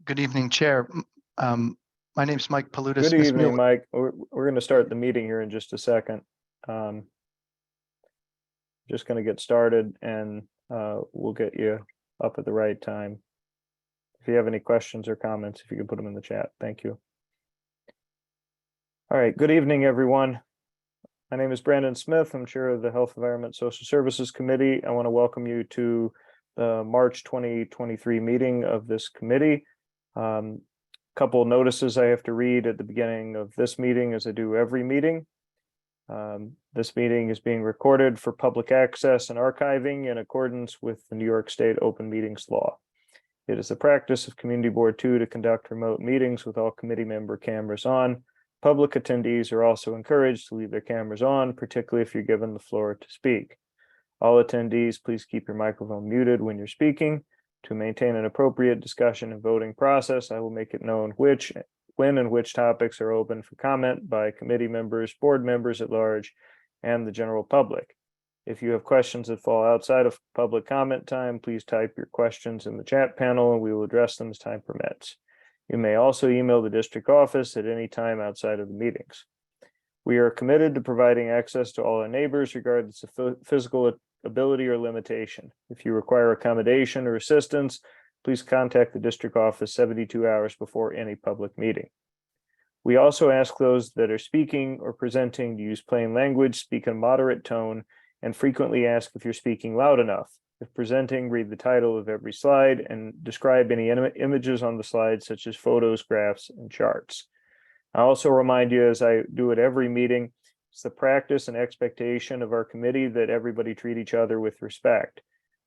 Good evening, Chair. My name is Mike Palutis. Good evening, Mike. We're going to start the meeting here in just a second. Just going to get started and we'll get you up at the right time. If you have any questions or comments, if you can put them in the chat. Thank you. All right. Good evening, everyone. My name is Brandon Smith. I'm chair of the Health, Environment, Social Services Committee. I want to welcome you to the March 2023 meeting of this committee. Couple of notices I have to read at the beginning of this meeting, as I do every meeting. This meeting is being recorded for public access and archiving in accordance with the New York State Open Meetings Law. It is the practice of Community Board 2 to conduct remote meetings with all committee member cameras on. Public attendees are also encouraged to leave their cameras on, particularly if you're given the floor to speak. All attendees, please keep your microphone muted when you're speaking. To maintain an appropriate discussion and voting process, I will make it known when and which topics are open for comment by committee members, board members at large, and the general public. If you have questions that fall outside of public comment time, please type your questions in the chat panel and we will address them as time permits. You may also email the district office at any time outside of the meetings. We are committed to providing access to all our neighbors, regardless of physical ability or limitation. If you require accommodation or assistance, please contact the district office 72 hours before any public meeting. We also ask those that are speaking or presenting to use plain language, speak in a moderate tone, and frequently ask if you're speaking loud enough. If presenting, read the title of every slide and describe any images on the slide, such as photos, graphs, and charts. I also remind you, as I do at every meeting, it's the practice and expectation of our committee that everybody treat each other with respect.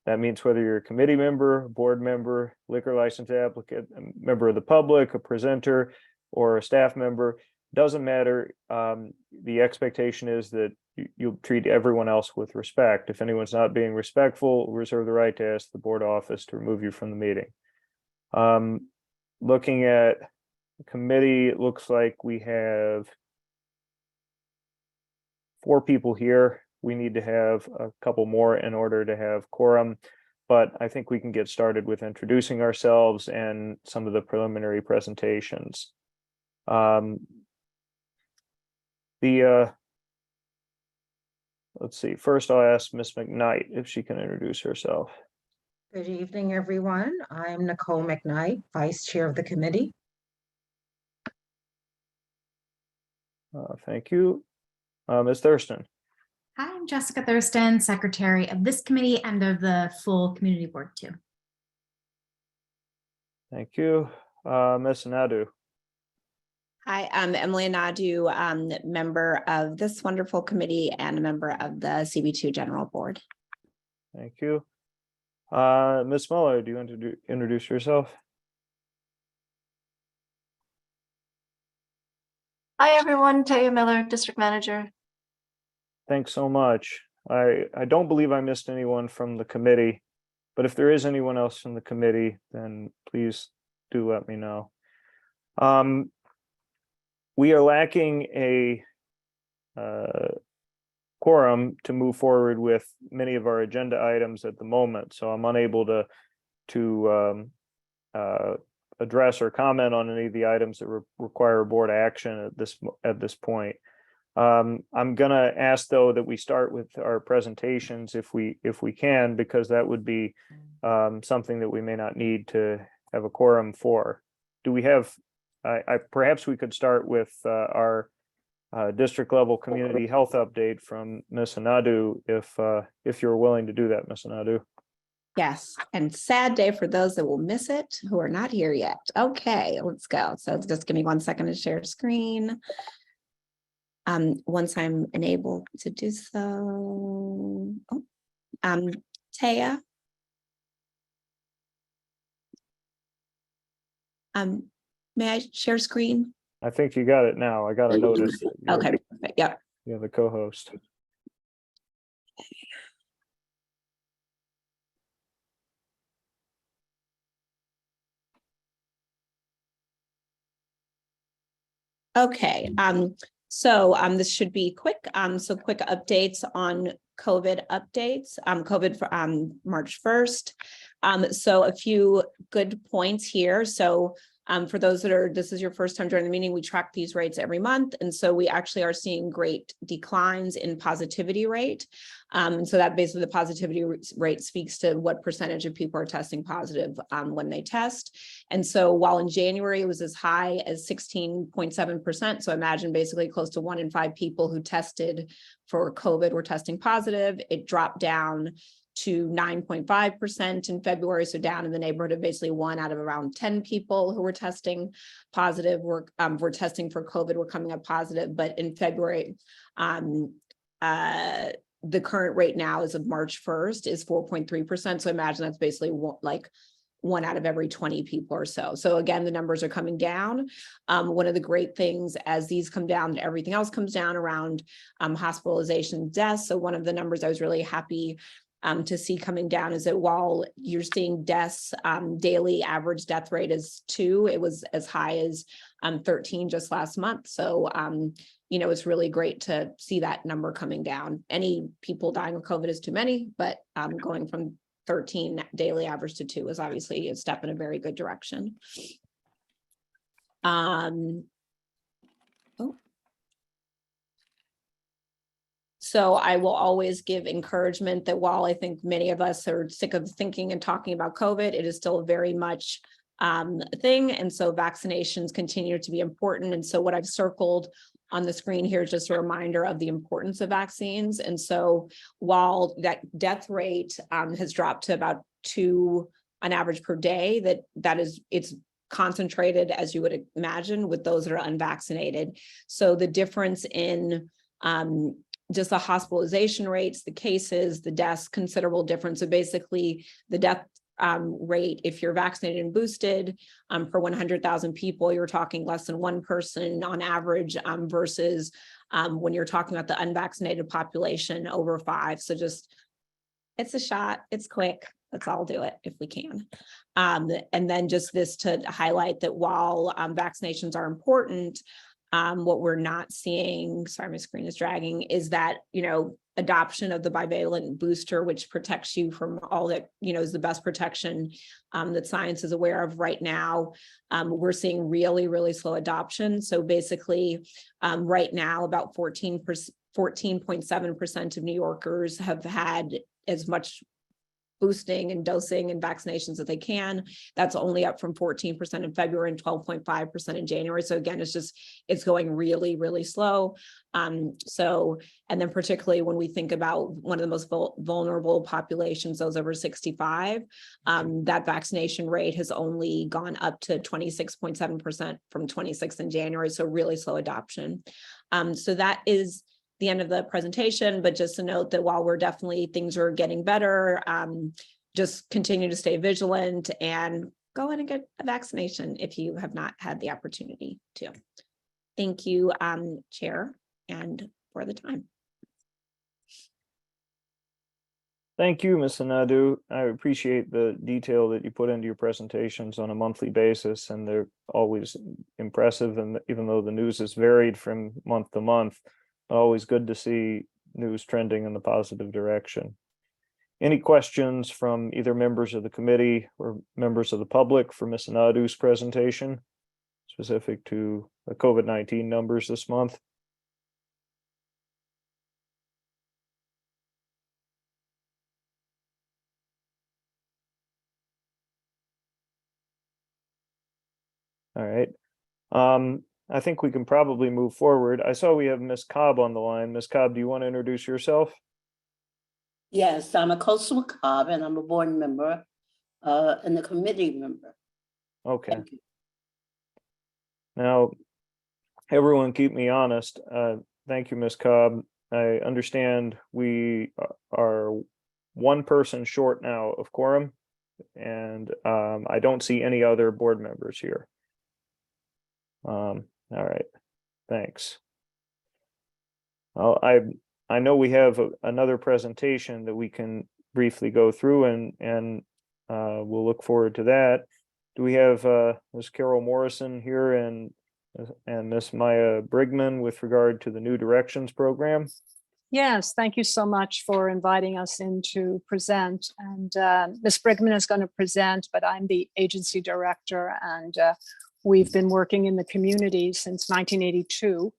That means whether you're a committee member, board member, liquor license applicant, a member of the public, a presenter, or a staff member, doesn't matter. The expectation is that you'll treat everyone else with respect. If anyone's not being respectful, we'll reserve the right to ask the board office to remove you from the meeting. Looking at the committee, it looks like we have 4 people here. We need to have a couple more in order to have quorum, but I think we can get started with introducing ourselves and some of the preliminary presentations. Let's see, first I'll ask Ms. McKnight if she can introduce herself. Good evening, everyone. I'm Nicole McKnight, Vice Chair of the committee. Thank you. Ms. Thurston. Hi, I'm Jessica Thurston, Secretary of this committee and of the full Community Board 2. Thank you. Ms. Nadu. Hi, I'm Emily Nadu, member of this wonderful committee and a member of the CB2 General Board. Thank you. Ms. Muller, do you want to introduce yourself? Hi, everyone. Taya Miller, District Manager. Thanks so much. I don't believe I missed anyone from the committee, but if there is anyone else from the committee, then please do let me know. We are lacking a quorum to move forward with many of our agenda items at the moment, so I'm unable to address or comment on any of the items that require board action at this point. I'm gonna ask though that we start with our presentations if we can, because that would be something that we may not need to have a quorum for. Do we have? Perhaps we could start with our district level community health update from Ms. Nadu, if you're willing to do that, Ms. Nadu. Yes, and sad day for those that will miss it who are not here yet. Okay, let's go. So just give me 1 second to share screen. Once I'm enabled to do so. Taya. May I share screen? I think you got it now. I got a notice. Okay, perfect. Yep. You're the co-host. Okay, so this should be quick. So quick updates on COVID updates. COVID for March 1st. So a few good points here. So for those this is your first time joining the meeting, we track these rates every month. And so we actually are seeing great declines in positivity rate. And so that basically the positivity rate speaks to what percentage of people are testing positive when they test. And so while in January it was as high as 16.7%, so imagine basically close to 1 in 5 people who tested for COVID were testing positive, it dropped down to 9.5% in February, so down in the neighborhood of basically 1 out of around 10 people who were testing positive were testing for COVID were coming up positive. But in February, the current rate now as of March 1st is 4.3%. So imagine that's basically like 1 out of every 20 people or so. So again, the numbers are coming down. One of the great things as these come down, everything else comes down around hospitalization deaths. So one of the numbers I was really happy to see coming down is that while you're seeing deaths, daily average death rate is 2, it was as high as 13 just last month. So, it's really great to see that number coming down. Any people dying of COVID is too many, but going from 13 daily average to 2 is obviously a step in a very good direction. So I will always give encouragement that while I think many of us are sick of thinking and talking about COVID, it is still very much a thing. And so vaccinations continue to be important. And so what I've circled on the screen here is just a reminder of the importance of vaccines. And so while that death rate has dropped to about 2 on average per day, it's concentrated, as you would imagine, with those that are unvaccinated. So the difference in just the hospitalization rates, the cases, the deaths, considerable difference. So basically the death rate, if you're vaccinated and boosted per 100,000 people, you're talking less than 1 person on average versus when you're talking about the unvaccinated population over 5. So just, it's a shot, it's quick. Let's all do it if we can. And then just this to highlight that while vaccinations are important, what we're not seeing, sorry, my screen is dragging, is that, adoption of the bivalent booster, which protects you from all that, is the best protection that science is aware of right now. We're seeing really, really slow adoption. So basically, right now, about 14.7% of New Yorkers have had as much boosting and dosing and vaccinations that they can. That's only up from 14% in February and 12.5% in January. So again, it's going really, really slow. And then particularly when we think about one of the most vulnerable populations, those over 65, that vaccination rate has only gone up to 26.7% from 26 in January. So really slow adoption. So that is the end of the presentation, but just to note that while things are getting better, just continue to stay vigilant and go in and get a vaccination if you have not had the opportunity to. Thank you, Chair, and for the time. Thank you, Ms. Anadu. I appreciate the detail that you put into your presentations on a monthly basis, and they're always impressive. And even though the news is varied from month to month, always good to see news trending in the positive direction. Any questions from either members of the committee or members of the public for Ms. Anadu's presentation specific to the COVID-19 numbers this month? All right. I think we can probably move forward. I saw we have Ms. Cobb on the line. Ms. Cobb, do you want to introduce yourself? Yes, I'm a Coastal Cobb and I'm a board member and a committee member. Okay. Thank you. Now, everyone keep me honest. Thank you, Ms. Cobb. I understand we are 1 person short now of quorum, and I don't see any other board members here. All right, thanks. I know we have another presentation that we can briefly go through, and we'll look forward to that. Do we have Ms. Carol Morrison here and Ms. Maya Brigman with regard to the New Directions program? Yes, thank you so much for inviting us in to present. And Ms. Brigman is going to present, but I'm the agency director, and we've been working in the community since 1982.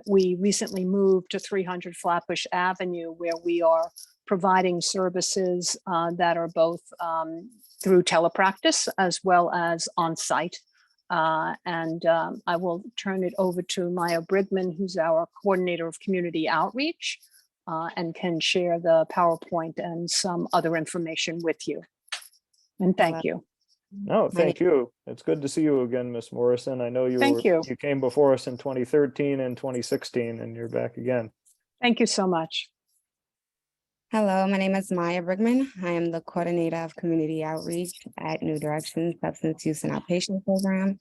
We recently moved to 300 Flatbush Avenue, where we are providing services that are both through telepractice as well as on-site. I will turn it over to Maya Brigman, who's our coordinator of community outreach, and can share the PowerPoint and some other information with you. And thank you. No, thank you. It's good to see you again, Miss Morrison. I know Thank you. you came before us in 2013 and 2016, and you're back again. Thank you so much. Hello, my name is Maya Brigman. I am the coordinator of community outreach at New Directions Substance Use and Outpatient Program.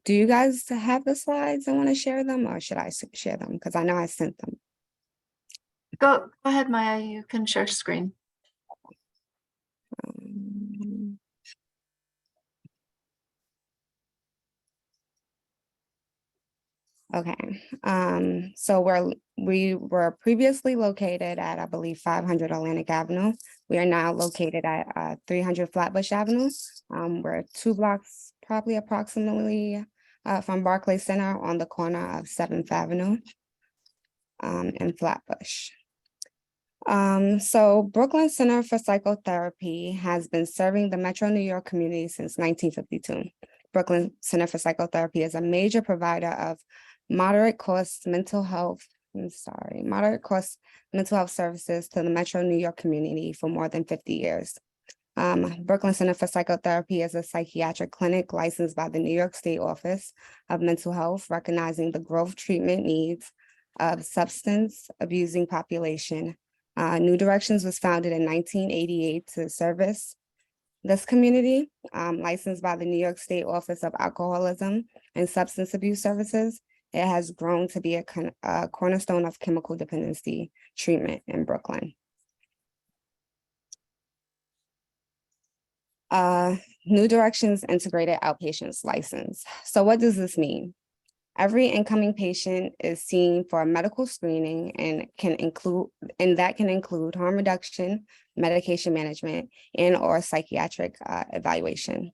Do you guys have the slides? I want to share them, or should I share them? Because I know I sent them. Go ahead, Maya, you can share screen. Okay, so we were previously located at, I believe, 500 Atlantic Avenue. We are now located at 300 Flatbush Avenue. We're 2 blocks, probably approximately, from Barclay Center on the corner of 7th Avenue in Flatbush. So Brooklyn Center for Psychotherapy has been serving the Metro New York community since 1952. Brooklyn Center for Psychotherapy is a major provider of moderate cost mental health services to the Metro New York community for more than 50 years. Brooklyn Center for Psychotherapy is a psychiatric clinic licensed by the New York State Office of Mental Health, recognizing the growth treatment needs of substance abusing population. New Directions was founded in 1988 to service this community, licensed by the New York State Office of Alcoholism and Substance Abuse Services. It has grown to be a cornerstone of chemical dependency treatment in Brooklyn. New Directions Integrated Outpatients License. So what does this mean? Every incoming patient is seen for a medical screening and that can include harm reduction, medication management, and/or psychiatric evaluation.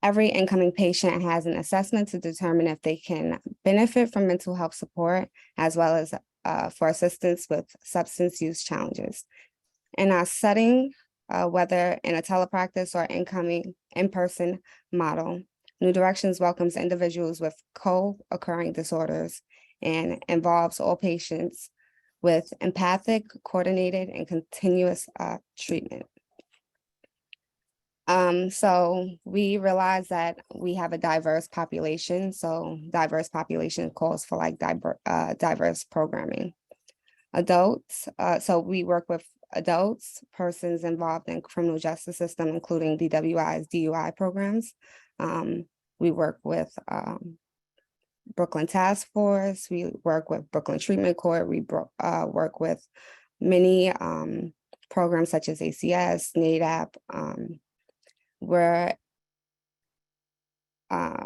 Every incoming patient has an assessment to determine if they can benefit from mental health support, as well as for assistance with substance use challenges. In our setting, whether in a telepractice or incoming in-person model, New Directions welcomes individuals with co-occurring disorders and involves all patients with empathic, coordinated, and continuous treatment. So we realize that we have a diverse population. So diverse population calls for like diverse programming. Adults, so we work with adults, persons involved in criminal justice system, including DWI's DUI programs. We work with Brooklyn Task Force. We work with Brooklyn Treatment Court. We work with many programs such as ACS, NADAP.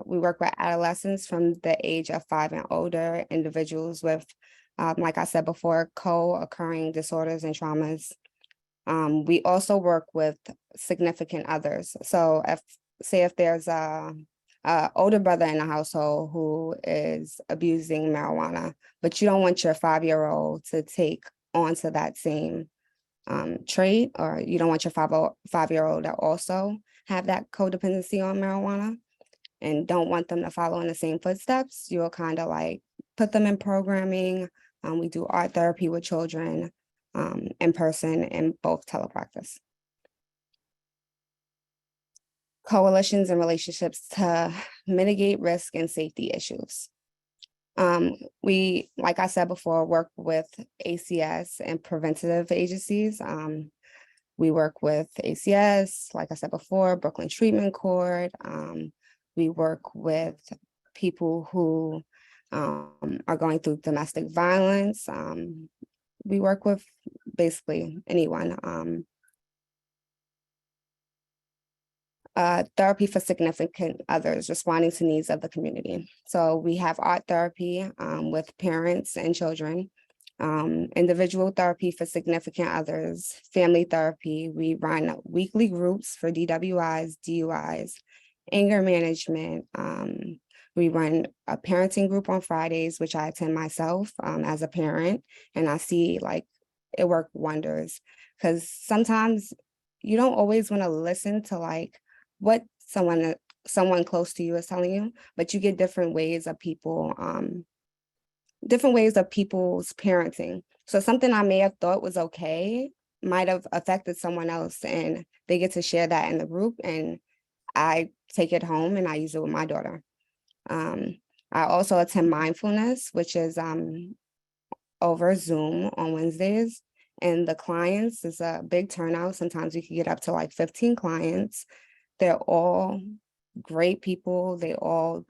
We work with adolescents from the age of 5 and older, individuals with, like I said before, co-occurring disorders and traumas. We also work with significant others. So if there's a older brother in the household who is abusing marijuana, but you don't want your 5-year-old to take onto that same trait, or you don't want your 5-year-old to also have that codependency on marijuana and don't want them to follow in the same footsteps, you'll kind of like put them in programming. We do art therapy with children in person and both telepractice. Coalitions and relationships to mitigate risk and safety issues. We, like I said before, work with ACS and preventative agencies. We work with ACS, like I said before, Brooklyn Treatment Court. We work with people who are going through domestic violence. We work with basically anyone. Therapy for significant others, responding to needs of the community. So we have art therapy with parents and children. individual therapy for significant others, family therapy. We run weekly groups for DWIs, DUIs, anger management. We run a parenting group on Fridays, which I attend myself as a parent, and I see like it worked wonders, because sometimes you don't always want to listen to like what someone close to you is telling you, but you get different ways of people's parenting. So something I may have thought was okay might have affected someone else, and they get to share that in the group, and I take it home and I use it with my daughter. I also attend mindfulness, which is over Zoom on Wednesdays. And the clients is a big turnout. Sometimes we can get up to like 15 clients. They're all great people. They all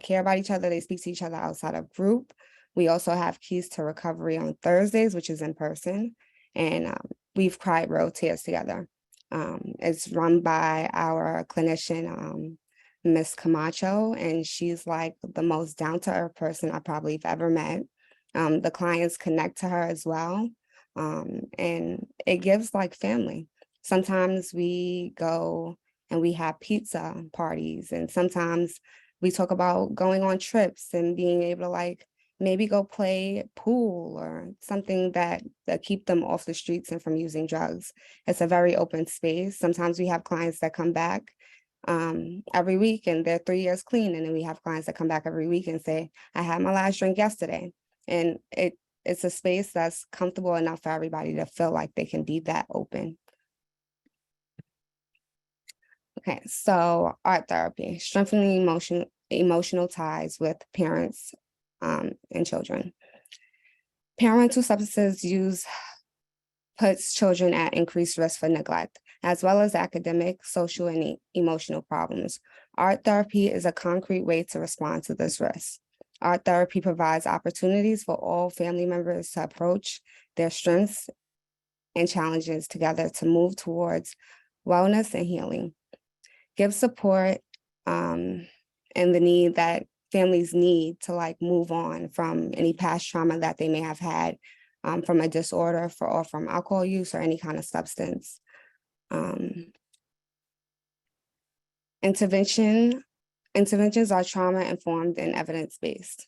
care about each other. They speak to each other outside of group. We also have Keys to Recovery on Thursdays, which is in person. And we've cried real tears together. It's run by our clinician, Miss Camacho, and she's like the most down-to-earth person I probably have ever met. The clients connect to her as well. And it gives like family. Sometimes we go and we have pizza parties, and sometimes we talk about going on trips and being able to like maybe go play pool or something that keep them off the streets and from using drugs. It's a very open space. Sometimes we have clients that come back every week and they're 3 years clean. And then we have clients that come back every week and say, I had my last drink yesterday. And it's a space that's comfortable enough for everybody to feel like they can be that open. Okay, so art therapy, strengthening emotional ties with parents and children. Parental substance use puts children at increased risk for neglect, as well as academic, social, and emotional problems. Art therapy is a concrete way to respond to this risk. Art therapy provides opportunities for all family members to approach their strengths and challenges together to move towards wellness and healing. Give support and the need that families need to like move on from any past trauma that they may have had from a disorder or from alcohol use or any kind of substance. Interventions are trauma-informed and evidence-based.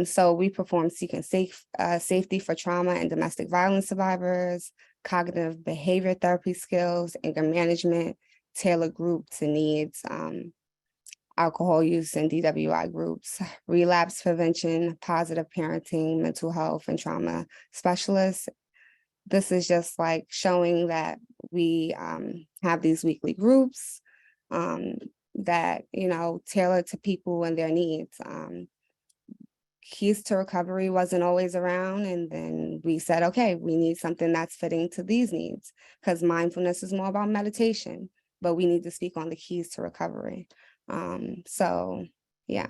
So we perform seeking safety for trauma and domestic violence survivors, cognitive behavior therapy skills, anger management, tailored group to needs, alcohol use and DWI groups, relapse prevention, positive parenting, mental health, and trauma specialists. This is just like showing that we have these weekly groups that, you know, tailor to people and their needs. Keys to Recovery wasn't always around, and then we said, okay, we need something that's fitting to these needs, because mindfulness is more about meditation, but we need to speak on the Keys to Recovery. So yeah.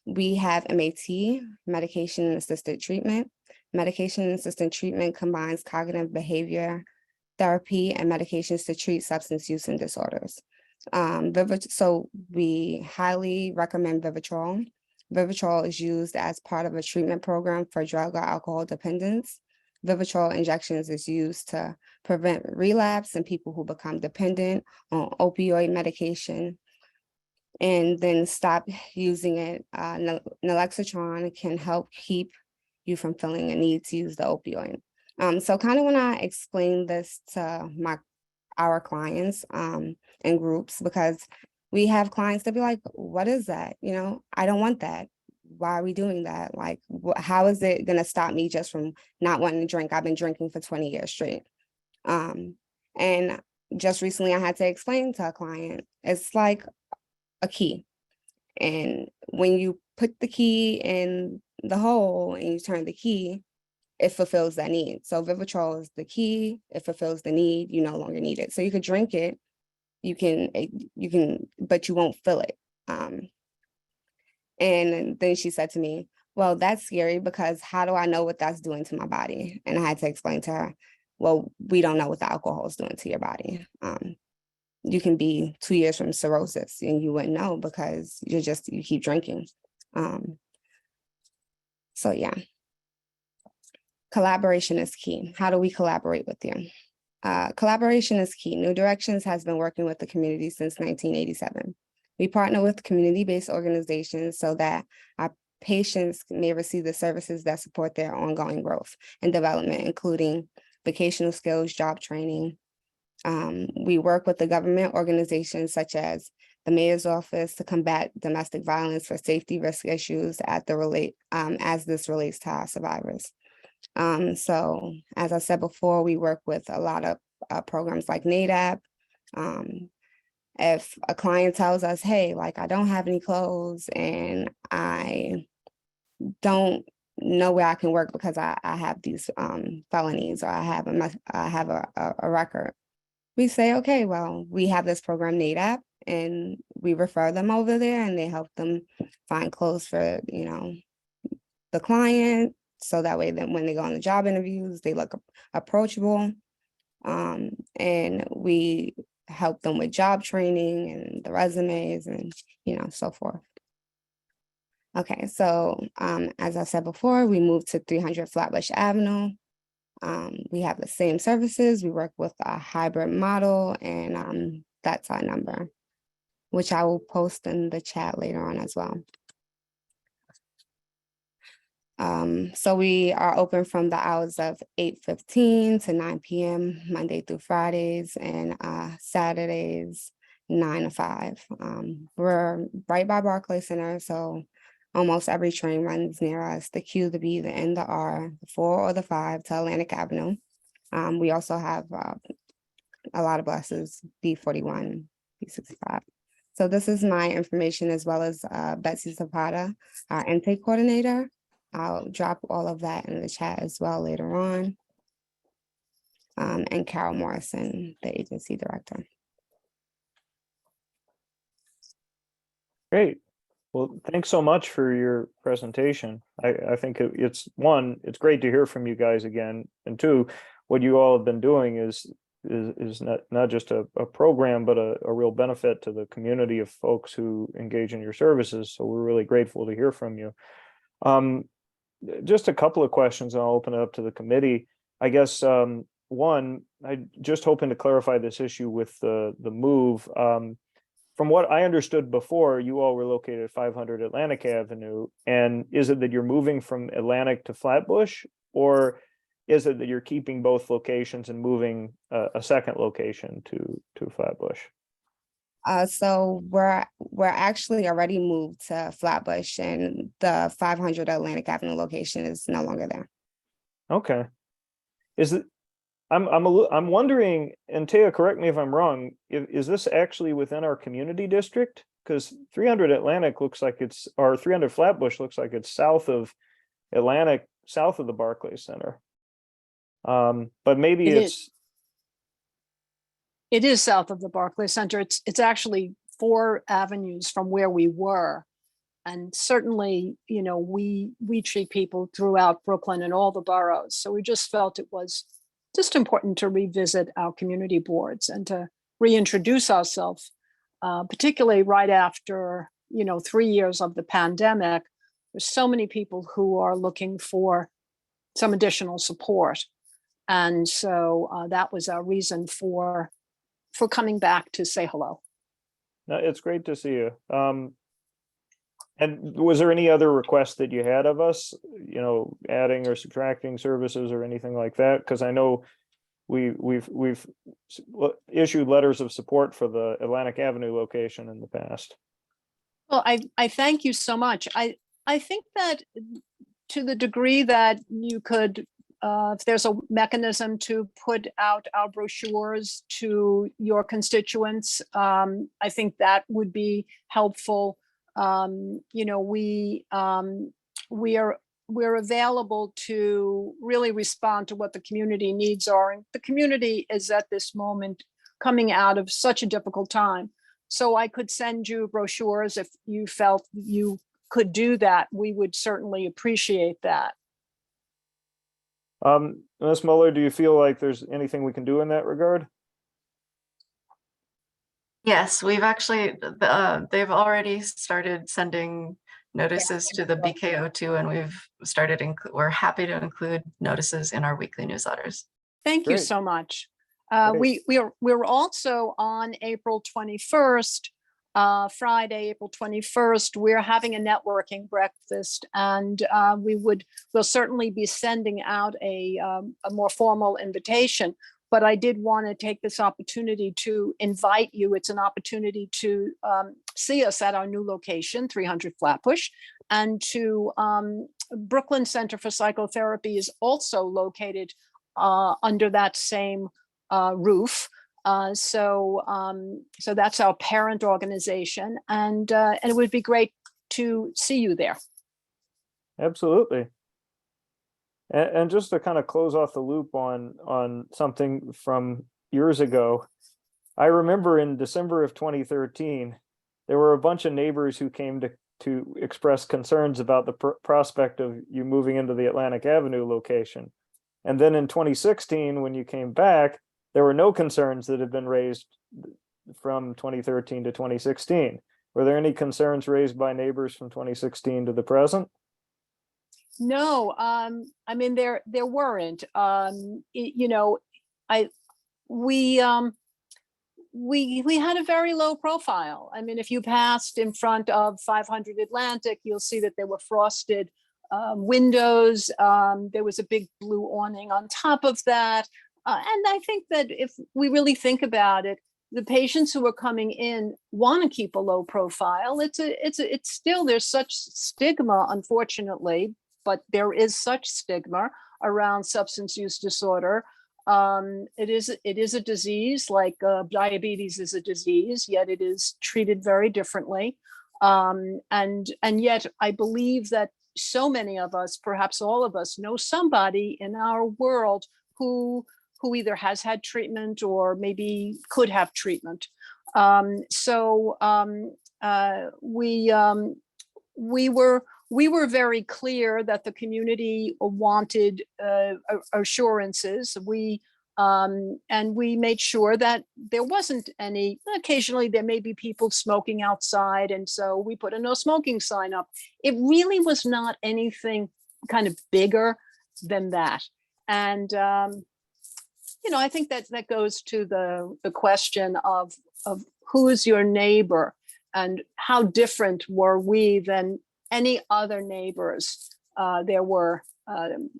We have MAT, medication assisted treatment. Medication assisted treatment combines cognitive behavior therapy and medications to treat substance use and disorders. So we highly recommend Vivitrol. Vivitrol is used as part of a treatment program for drug or alcohol dependence. Vivitrol injections is used to prevent relapse in people who become dependent on opioid medication and then stop using it. Naloxone can help keep you from feeling a need to use the opioid. So kind of when I explain this to our clients and groups, because we have clients that be like, what is that? You know, I don't want that. Why are we doing that? Like, how is it going to stop me just from not wanting to drink? I've been drinking for 20 years straight. And just recently I had to explain to a client, it's like a key. And when you put the key in the hole and you turn the key, it fulfills that need. So Vivitrol is the key. It fulfills the need. You no longer need it. So you could drink it. You can, but you won't feel it. And then she said to me, well, that's scary, because how do I know what that's doing to my body? And I had to explain to her, well, we don't know what the alcohol is doing to your body. You can be 2 years from cirrhosis and you wouldn't know because you keep drinking. So yeah, collaboration is key. How do we collaborate with you? Collaboration is key. New Directions has been working with the community since 1987. We partner with community-based organizations so that our patients may receive the services that support their ongoing growth and development, including vocational skills, job training. We work with the government organizations such as the Mayor's Office to combat domestic violence for safety risk issues as this relates to our survivors. So as I said before, we work with a lot of programs like NADAP. If a client tells us, hey, like I don't have any clothes and I don't know where I can work because I have these felonies or I have a record, we say, okay, well, we have this program NADAP and we refer them over there and they help them find clothes for, the client. So that way then when they go on the job interviews, they look approachable. And we help them with job training and the resumes and, so forth. Okay, so as I said before, we moved to 300 Flatbush Avenue. We have the same services. We work with a hybrid model and that's our number, which I will post in the chat later on as well. So we are open from the hours of 8:15 to 9 p.m. Monday through Fridays and Saturdays 9 to 5. We're right by Barclays Center, so almost every train runs near us, the Q, the B, the N, the R, the 4 or the 5 to Atlantic Avenue. We also have a lot of buses, B41, B65. So this is my information as well as Betsy Zapata, our intake coordinator. I'll drop all of that in the chat as well later on. And Carol Morrison, the agency director. Great. Well, thanks so much for your presentation. I think it's great to hear from you guys again. And two, what you all have been doing is not just a program, but a real benefit to the community of folks who engage in your services. So we're really grateful to hear from you. Just a couple of questions and I'll open it up to the committee. I guess one, I just hoping to clarify this issue with the move. From what I understood before, you all were located at 500 Atlantic Avenue. And is it that you're moving from Atlantic to Flatbush, or is it that you're keeping both locations and moving a second location to Flatbush? So we're actually already moved to Flatbush, and the 500 Atlantic Avenue location is no longer there. Okay. I'm wondering, and Taya, correct me if I'm wrong, is this actually within our community district? Because 300 Atlantic looks like or 300 Flatbush looks like it's south of Atlantic, south of the Barclays Center. But maybe It is south of the Barclays Center. It's actually 4 avenues from where we were. And certainly, we treat people throughout Brooklyn and all the boroughs. So we just felt it was just important to revisit our community boards and to reintroduce ourselves, particularly right after, 3 years of the pandemic. There's so many people who are looking for some additional support. And so that was our reason for coming back to say hello. No, it's great to see you. And was there any other requests that you had of us, adding or subtracting services or anything like that? Because I know we've issued letters of support for the Atlantic Avenue location in the past. Well, I thank you so much. I think that to the degree that you could, if there's a mechanism to put out our brochures to your constituents, I think that would be helpful. We're available to really respond to what the community needs are. And the community is at this moment coming out of such a difficult time. So I could send you brochures if you felt you could do that. We would certainly appreciate that. Ms. Muller, do you feel like there's anything we can do in that regard? Yes, we've actually, they've already started sending notices to the BKO2, and we're happy to include notices in our weekly newsletters. Thank you Great. so much. Great. We're also on April 21st, Friday, April 21st, we're having a networking breakfast, and we'll certainly be sending out a more formal invitation. But I did want to take this opportunity to invite you. It's an opportunity to see us at our new location, 300 Flatbush, and to Brooklyn Center for Psychotherapy is also located under that same roof. So that's our parent organization, and it would be great to see you there. Absolutely. And just to kind of close off the loop on something from years ago, I remember in December of 2013, there were a bunch of neighbors who came to express concerns about the prospect of you moving into the Atlantic Avenue location. And then in 2016, when you came back, there were no concerns that had been raised from 2013 to 2016. Were there any concerns raised by neighbors from 2016 to the present? No, I mean, there weren't. We had a very low profile. I mean, if you passed in front of 500 Atlantic, you'll see that there were frosted windows. There was a big blue awning on top of that. And I think that if we really think about it, the patients who are coming in want to keep a low profile. It's still, there's such stigma, unfortunately, but there is such stigma around substance use disorder. It is a disease, like diabetes is a disease, yet it is treated very differently. And yet I believe that so many of us, perhaps all of us, know somebody in our world who either has had treatment or maybe could have treatment. We were very clear that the community wanted assurances. And we made sure that there wasn't any. Occasionally there may be people smoking outside, and so we put a no smoking sign up. It really was not anything kind of bigger than that. And I think that goes to the question of who is your neighbor and how different were we than any other neighbors. There were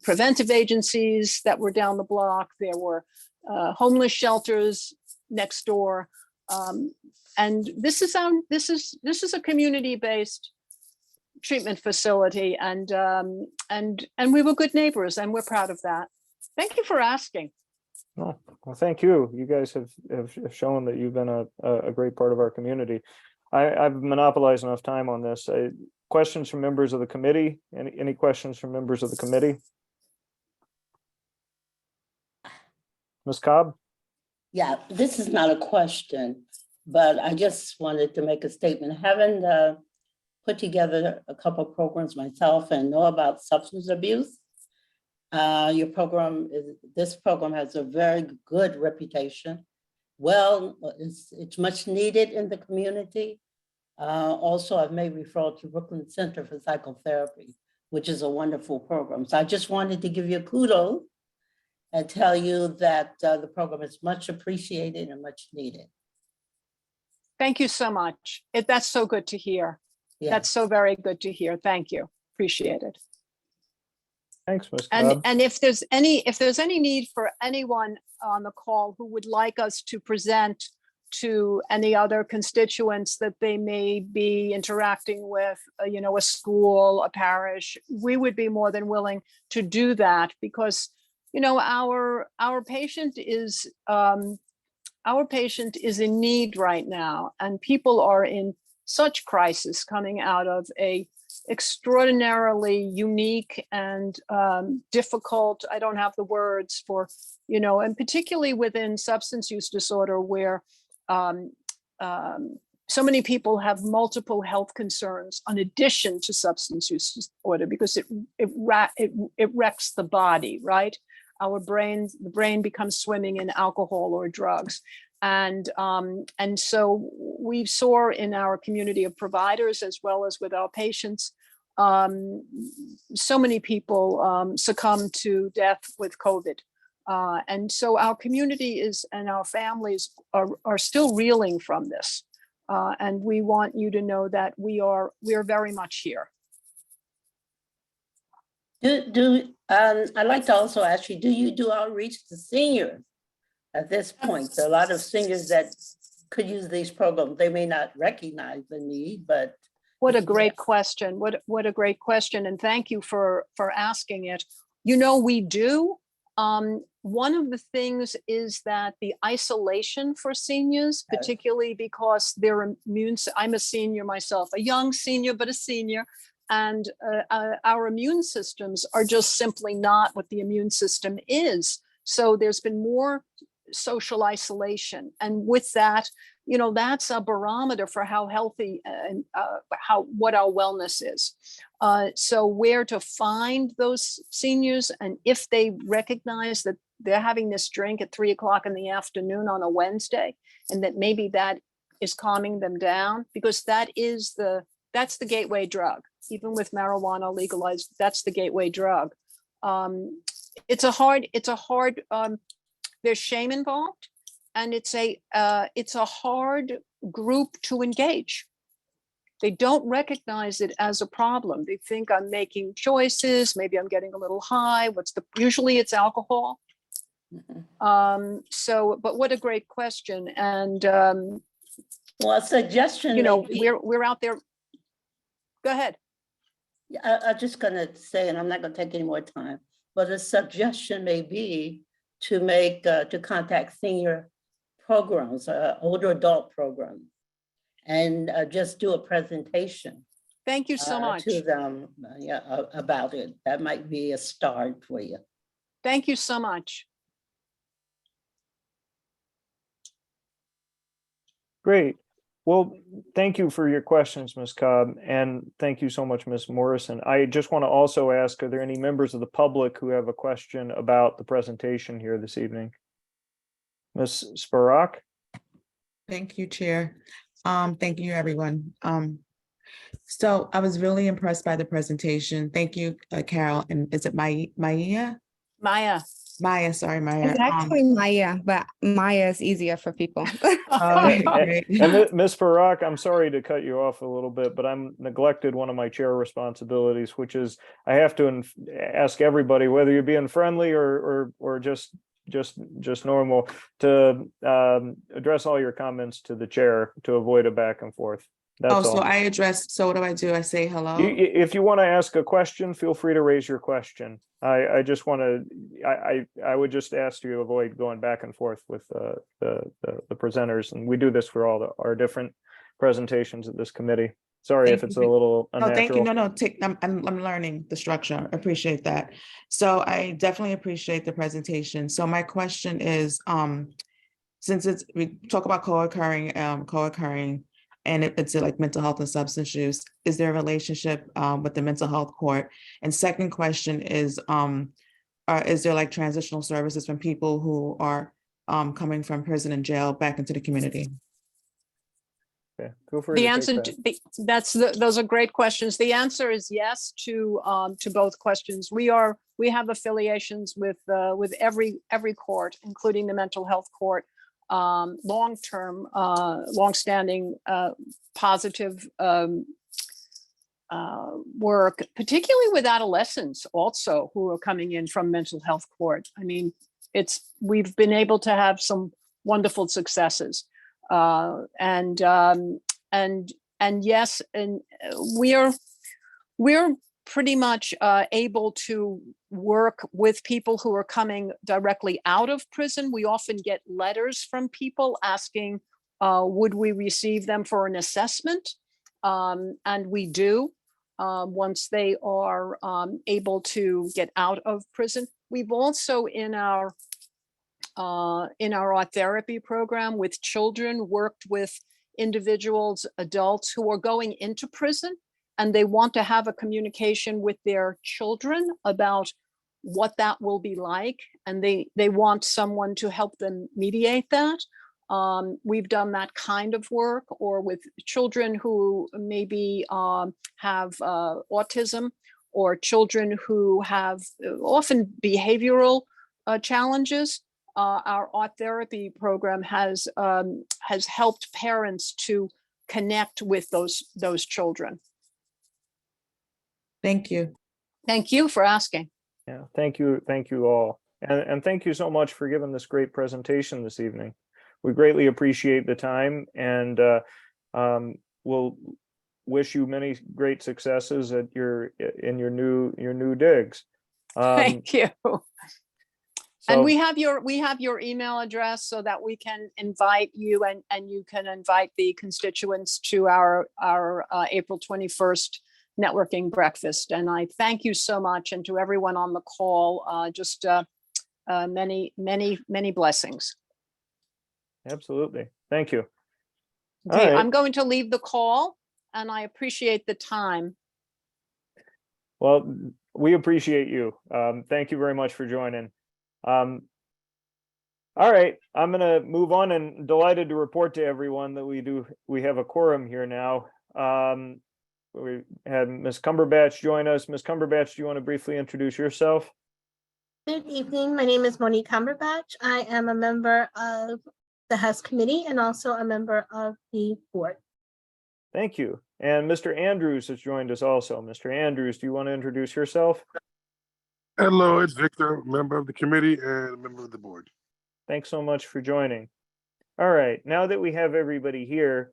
preventive agencies that were down the block. There were homeless shelters next door. And this is a community-based treatment facility, and we were good neighbors, and we're proud of that. Thank you for asking. Oh, well, thank you. You guys have shown that you've been a great part of our community. I've monopolized enough time on this. Questions from members of the committee? Any questions from members of the committee? Ms. Cobb? Yeah, this is not a question, but I just wanted to make a statement. Having put together a couple of programs myself and know about substance abuse, this program has a very good reputation. Well, it's much needed in the community. Also, I've made referral to Brooklyn Center for Psychotherapy, which is a wonderful program. So I just wanted to give you a kudos and tell you that the program is much appreciated and much needed. Thank you so much. That's so good to hear. Yeah. That's so very good to hear. Thank you. Appreciate it. Thanks, Ms. Cobb. And if there's any need for anyone on the call who would like us to present to any other constituents that they may be interacting with, a school, a parish, we would be more than willing to do that, because our patient is in need right now, and people are in such crisis coming out of a extraordinarily unique and difficult, I don't have the words for, and particularly within substance use disorder, where so many people have multiple health concerns in addition to substance use disorder, because it wrecks the body, right? The brain becomes swimming in alcohol or drugs. And so we saw in our community of providers, as well as with our patients, so many people succumb to death with COVID. And so our community and our families are still reeling from this. And we want you to know that we are very much here. I'd like to also ask you, do you do outreach to seniors at this point? There are a lot of seniors that could use these programs. They may not recognize the need, but. What a great question. What a great question. And thank you for asking it. You know, we do. One of the things is that the isolation for seniors, particularly because their I'm a senior myself, a young senior, but a senior. And our immune systems are just simply not what the immune system is. So there's been more social isolation. And with that, you know, that's a barometer for how healthy and what our wellness is. So where to find those seniors, and if they recognize that they're having this drink at 3 o'clock in the afternoon on a Wednesday, and that maybe that is calming them down, because that's the gateway drug. Even with marijuana legalized, that's the gateway drug. It's a hard, there's shame involved, and it's a hard group to engage. They don't recognize it as a problem. They think I'm making choices, maybe I'm getting a little high. Usually it's alcohol. Mm-hmm. But what a great question. And well, a suggestion, you know, we're out there. Go ahead. I'm just gonna say, and I'm not gonna take any more time, but a suggestion may be to contact senior programs, older adult programs, and just do a presentation. Thank you so much. To them about it. That might be a start for you. Thank you so much. Great. Well, thank you for your questions, Ms. Cobb, and thank you so much, Ms. Morrison. I just want to also ask, are there any members of the public who have a question about the presentation here this evening? Ms. Sparak? Thank you, Chair. Thank you, everyone. So I was really impressed by the presentation. Thank you, Carol. And is it Maya? Maya, sorry, Maya. It's actually Maya, but Maya is easier for people. And Ms. Barak, I'm sorry to cut you off a little bit, but I'm neglected one of my chair responsibilities, which is I have to ask everybody, whether you're being friendly or just normal, to address all your comments to the chair to avoid a back and forth. That's all. So I address, so what do I do? I say hello? If you want to ask a question, feel free to raise your question. I just want to, I would just ask you to avoid going back and forth with the presenters. And we do this for all our different presentations at this committee. Sorry if it's a little unnatural. No, thank you. No, I'm learning the structure. I appreciate that. So I definitely appreciate the presentation. So my question is, since we talk about co-occurring, and it's like mental health and substance use, is there a relationship with the mental health court? And second question is there like transitional services from people who are coming from prison and jail back into the community? Okay, feel free. The answer, those are great questions. The answer is yes to both questions. We have affiliations with every court, including the mental health court. Long-term, long-standing, positive work, particularly with adolescents also who are coming in from mental health court. I mean, we've been able to have some wonderful successes, and yes, and we're pretty much able to work with people who are coming directly out of prison. We often get letters from people asking, would we receive them for an assessment? And we do, once they are able to get out of prison. We've also in our art therapy program with children worked with individuals, adults who are going into prison, and they want to have a communication with their children about what that will be like, and they want someone to help them mediate that. We've done that kind of work, or with children who maybe have autism, or children who have often behavioral challenges. Our art therapy program has helped parents to connect with those children. Thank you. Thank you for asking. Yeah, thank you all. And thank you so much for giving this great presentation this evening. We greatly appreciate the time, and we'll wish you many great successes at your new digs. Thank you. So, And we have your email address so that we can invite you, and you can invite the constituents to our April 21st networking breakfast. And I thank you so much, and to everyone on the call, many blessings. absolutely. Thank you. All Okay, right. I'm going to leave the call, and I appreciate the time. Well, we appreciate you. Thank you very much for joining. All right, I'm gonna move on, and delighted to report to everyone that we have a quorum here now. We had Ms. Cumberbatch join us. Ms. Cumberbatch, do you want to briefly introduce yourself? Good evening. My name is Monique Cumberbatch. I am a member of the HESS committee and also a member of the board. Thank you. And Mr. Andrews has joined us also. Mr. Andrews, do you want to introduce yourself? Hello, it's Victor, member of the committee and member of the board. Thanks so much for joining. All right, now that we have everybody here,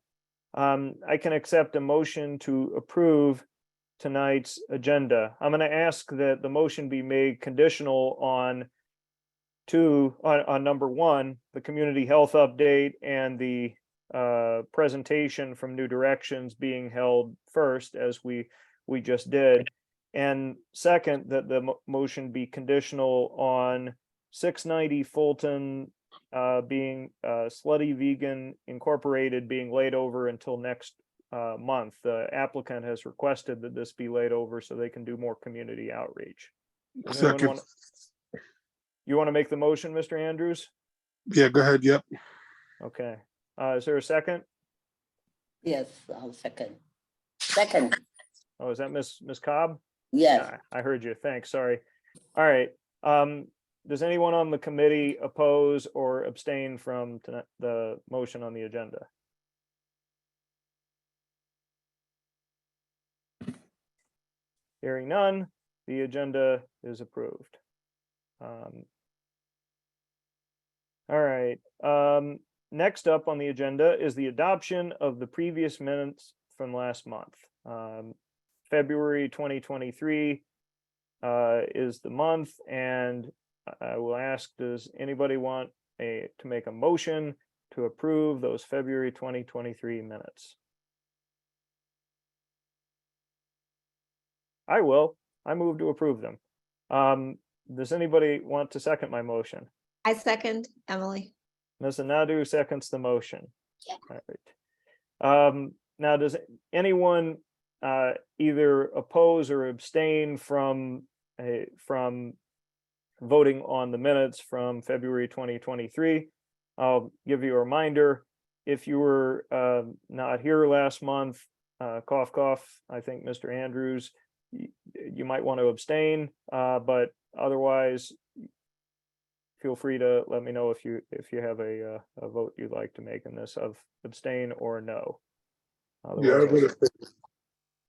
I can accept a motion to approve tonight's agenda. I'm going to ask that the motion be made conditional on number one, the community health update and the presentation from New Directions being held first, as we just did. And second, that the motion be conditional on 690 Fulton being Slutty Vegan Incorporated being laid over until next month. The applicant has requested that this be laid over so they can do more community outreach. Second. You want to make the motion, Mr. Andrews? Yeah, go ahead. Yep. Okay. Is there a second? Yes, I'll second. Second, Oh, is that Miss Cobb? yes. I heard you. Thanks. Sorry. All right. Does anyone on the committee oppose or abstain from the motion on the agenda? Hearing none, the agenda is approved. All right. Next up on the agenda is the adoption of the previous minutes from last month. February 2023 is the month, and I will ask, does anybody want to make a motion to approve those February 2023 minutes? I will. I move to approve them. Does anybody want to second my motion? I second, Emily. Ms. Anadu seconds the motion. Yeah. All right. Now, does anyone either oppose or abstain from voting on the minutes from February 2023? I'll give you a reminder. If you were not here last month, cough, cough, I think Mr. Andrews, you might want to abstain, but otherwise, feel free to let me know if you have a vote you'd like to make in this of abstain or no. Yeah, Otherwise,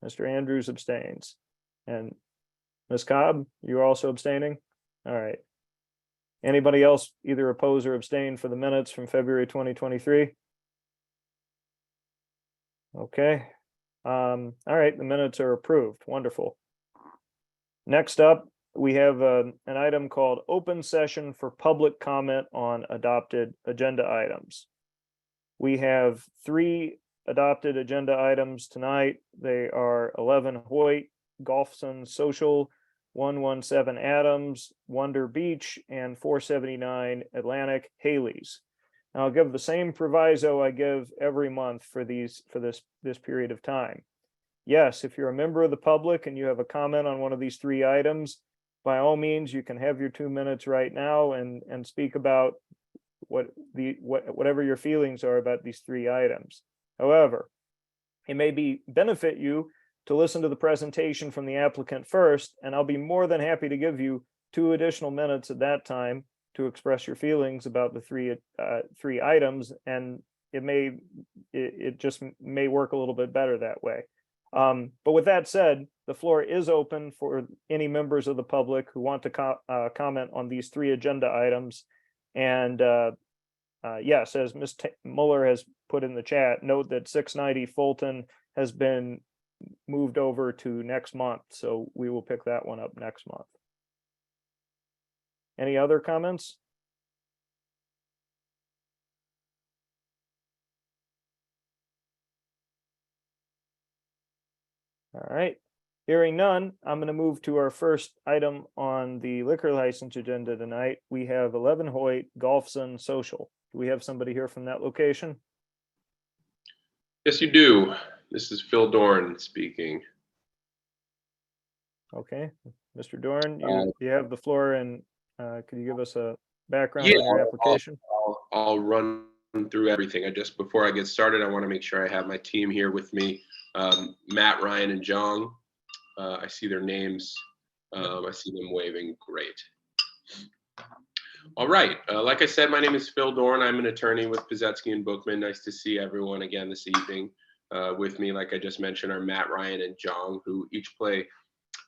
Mr. Andrews abstains. And Ms. Cobb, you're also abstaining? All right. Anybody else either oppose or abstain for the minutes from February 2023? Okay. All right, the minutes are approved. Wonderful. Next up, we have an item called open session for public comment on adopted agenda items. We have 3 adopted agenda items tonight. They are 11 Hoyt, Golfzon Social, 117 Adams, Wonder Beach, and 479 Atlantic Haley's. Now, I'll give the same proviso I give every month for this period of time. Yes, if you're a member of the public and you have a comment on one of these 3 items, by all means, you can have your 2 minutes right now and speak about whatever your feelings are about these 3 items. However, it may benefit you to listen to the presentation from the applicant first, and I'll be more than happy to give you 2 additional minutes at that time to express your feelings about the 3 items, and it just may work a little bit better that way. But with that said, the floor is open for any members of the public who want to comment on these 3 agenda items. And yes, as Ms. Muller has put in the chat, note that 690 Fulton has been moved over to next month, so we will pick that one up next month. Any other comments? All right, hearing none, I'm going to move to our first item on the liquor license agenda tonight. We have 11 Hoyt Golfzon Social. Do we have somebody here from that location? Yes, you do. This is Phil Dorn speaking. Okay, Mr. Dorn, you have the floor, and could you give us a background Yeah, on your application? I'll run through everything. Before I get started, I want to make sure I have my team here with me. Matt, Ryan, and Jong. I see their names. I see them waving. Great. All right. Like I said, my name is Phil Dorn. I'm an attorney with Pizetsky and Bookman. Nice to see everyone again this evening. With me, like I just mentioned, are Matt, Ryan, and Jong, who each play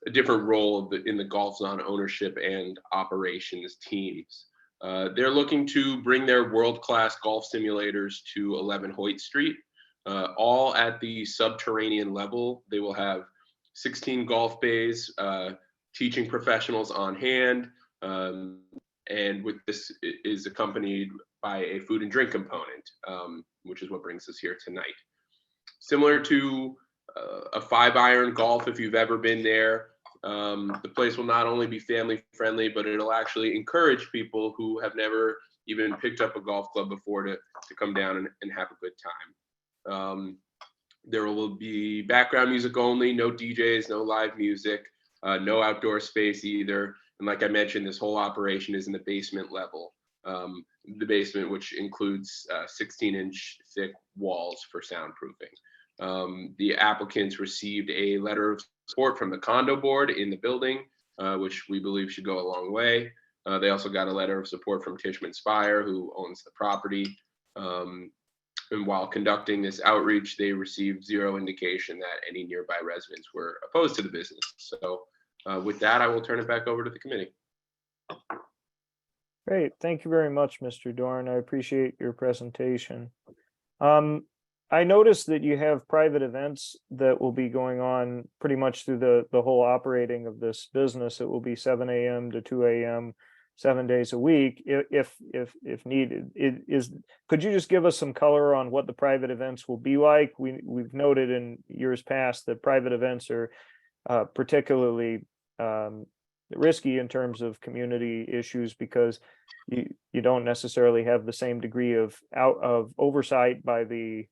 a different role in the Golfzon ownership and operations teams. They're looking to bring their world-class golf simulators to 11 Hoyt Street, all at the subterranean level. They will have 16 golf bays, teaching professionals on hand, and with this is accompanied by a food and drink component, which is what brings us here tonight. Similar to a 5-iron golf, if you've ever been there, the place will not only be family friendly, but it'll actually encourage people who have never even picked up a golf club before to come down and have a good time. There will be background music only, no DJs, no live music, no outdoor space either. And like I mentioned, this whole operation is in the basement level. The basement, which includes 16-inch thick walls for soundproofing. The applicants received a letter of support from the condo board in the building, which we believe should go a long way. They also got a letter of support from Tishman Speyer, who owns the property. And while conducting this outreach, they received zero indication that any nearby residents were opposed to the business. So with that, I will turn it back over to the committee. Great. Thank you very much, Mr. Dorn. I appreciate your presentation. I noticed that you have private events that will be going on pretty much through the whole operating of this business. It will be 7 a.m. to 2 a.m. 7 days a week, if needed. Could you just give us some color on what the private events will be like? We've noted in years past that private events are particularly risky in terms of community issues, because you don't necessarily have the same degree of oversight by the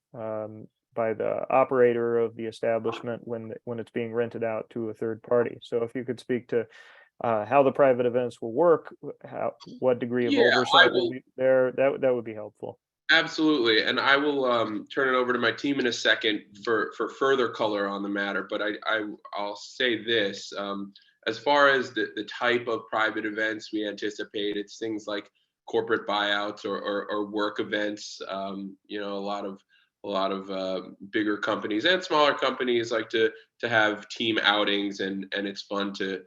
operator of the establishment when it's being rented out to a third party. So if you could speak to how the private events will work, what degree of oversight will be there, that would be helpful. Absolutely, and I will turn it over to my team in a second for further color on the matter. But I'll say this: as far as the type of private events we anticipate, it's things like corporate buyouts or work events. You know, a lot of bigger companies and smaller companies like to have team outings, and it's fun to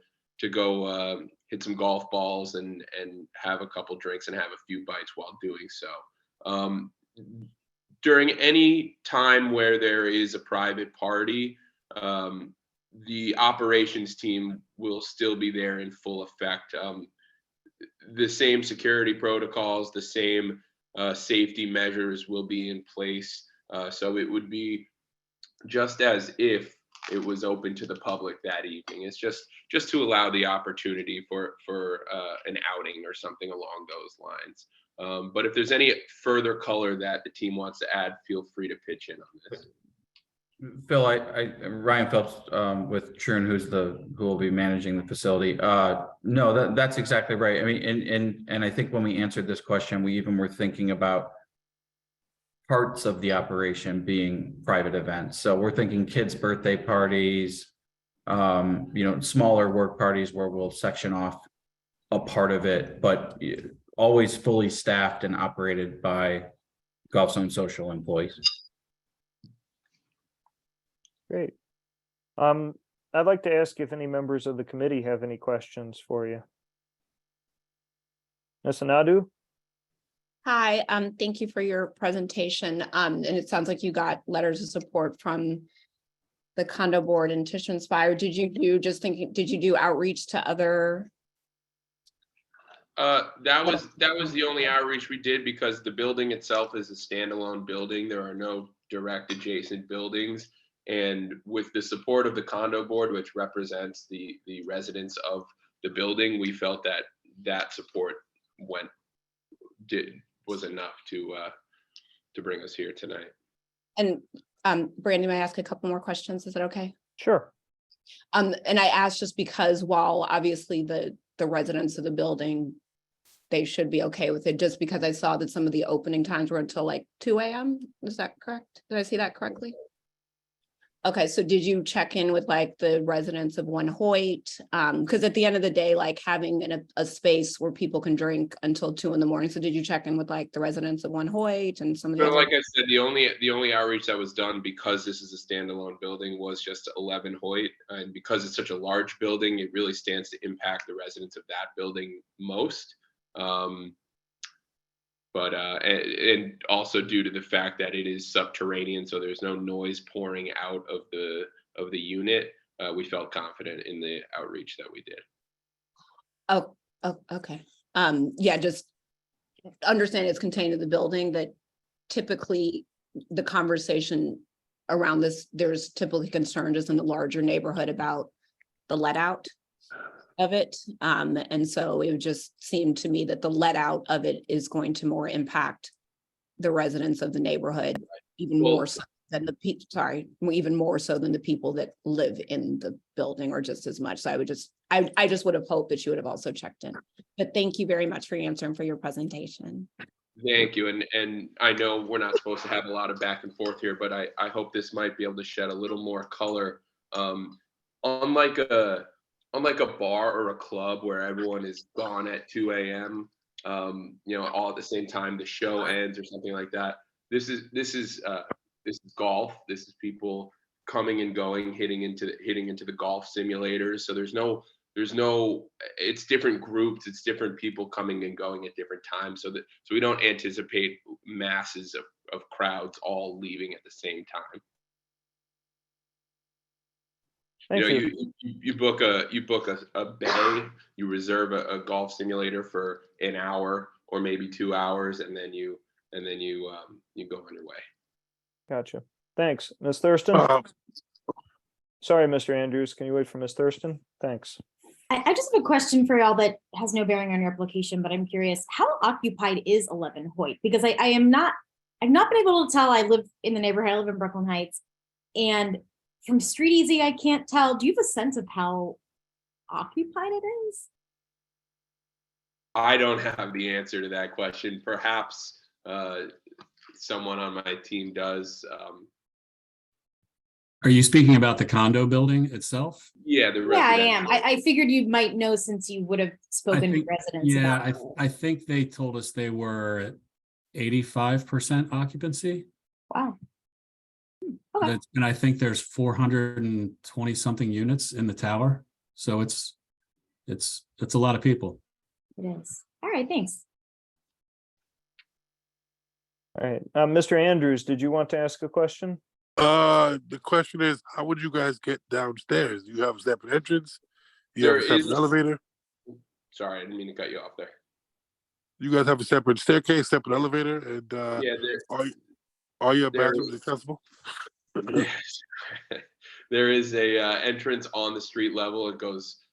go hit some golf balls and have a couple drinks and have a few bites while doing so. During any time where there is a private party, the operations team will still be there in full effect. The same security protocols, the same safety measures will be in place. So it would be just as if it was open to the public that evening. It's just to allow the opportunity for an outing or something along those lines. But if there's any further color that the team wants to add, feel free to pitch in on this. Phil, Ryan Phelps with Churn, who will be managing the facility. No, that's exactly right. I mean, and I think when we answered this question, we even were thinking about parts of the operation being private events. So we're thinking kids' birthday parties, smaller work parties where we'll section off a part of it, but always fully staffed and operated by Golfzon social employees. Great. I'd like to ask if any members of the committee have any questions for you. Ms. Anadu? Hi, thank you for your presentation. And it sounds like you got letters of support from the condo board and Tissue Inspire. Did you do outreach to other? That was the only outreach we did because the building itself is a standalone building. There are no direct adjacent buildings. And with the support of the condo board, which represents the residents of the building, we felt that support was enough to bring us here tonight. And Brandon, may I ask a couple more questions? Is that okay? Sure. And I asked just because while obviously the residents of the building, they should be okay with it, just because I saw that some of the opening times were until like 2 a.m. Is that correct? Did I see that correctly? Okay, so did you check in with like the residents of One Hoyt? Because at the end of the day, like having a space where people can drink until 2 a.m. So did you check in with like the residents of One Hoyt and some of the So other? like I said, the only outreach that was done because this is a standalone building was just 11 Hoyt. And because it's such a large building, it really stands to impact the residents of that building most. And also due to the fact that it is subterranean, so there's no noise pouring out of the unit, we felt confident in the outreach that we did. Oh, okay. Yeah, just understand it's contained in the building, that typically the conversation around this, there's typically concern just in the larger neighborhood about the let out of it. And so it just seemed to me that the let out of it is going to more impact the residents of the neighborhood, even more so than even more so than the people that live in the building, or just as much. So I just would have hoped that you would have also checked in. But thank you very much for your answer and for your presentation. Thank you. And I know we're not supposed to have a lot of back and forth here, but I hope this might be able to shed a little more color. Unlike a bar or a club where everyone is gone at 2 a.m., all at the same time the show ends or something like that. This is golf. This is people coming and going, hitting into the golf simulators. So there's no, it's different groups, it's different people coming and going at different times. So we don't anticipate masses of crowds all leaving at the same time. You book a bay, you reserve a golf simulator for an hour or maybe 2 hours, and then you go on your way. Gotcha. Thanks. Ms. Thurston? Sorry, Mr. Andrews. Can you wait for Ms. Thurston? Thanks. I just have a question for y'all that has no bearing on your application, but I'm curious, how occupied is 11 Hoyt? Because I've not been able to tell. I live in the neighborhood, I live in Brooklyn Heights, and from Street Easy, I can't tell. Do you have a sense of how occupied it is? I don't have the answer to that question. Perhaps someone on my team does. Are you speaking about the condo building itself? Yeah, I am. I figured you might know since you would have spoken to residents. Yeah, I think they told us they were at 85% occupancy. Wow. Okay. And I think there's 420 something units in the tower. So it's a lot of people. It is. All right, thanks. All right. Mr. Andrews, did you want to ask a question? The question is, how would you guys get downstairs? Do you have a separate entrance? Do you have a separate elevator? Sorry, I didn't mean to cut you off there. You guys have a separate staircase, separate elevator, and are your bathrooms accessible? There is a entrance on the street level. It goes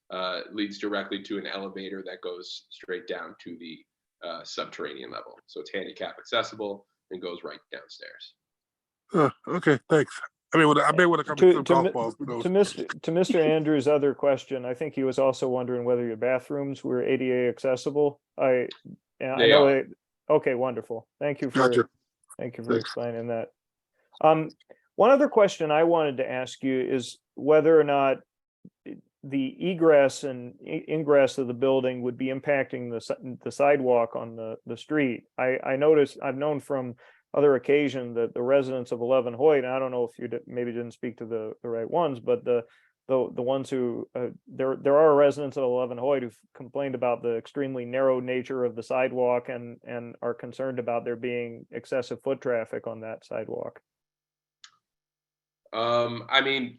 leads directly to an elevator that goes straight down to the subterranean level. So it's handicap accessible and goes right downstairs. Okay, thanks. I mean, I may want to come to the golf balls. To Mr. Andrews' other question, I think he was also wondering whether your bathrooms were ADA accessible. I They know are. okay, wonderful. Thank you for Gotcha. Thanks. Explaining that. One other question I wanted to ask you is whether or not the egress and ingress of the building would be impacting the sidewalk on the street. I noticed, I've known from other occasion that the residents of 11 Hoyt, and I don't know if you maybe didn't speak to the right ones, but the ones who there are residents of 11 Hoyt who've complained about the extremely narrow nature of the sidewalk and are concerned about there being excessive foot traffic on that sidewalk. I mean,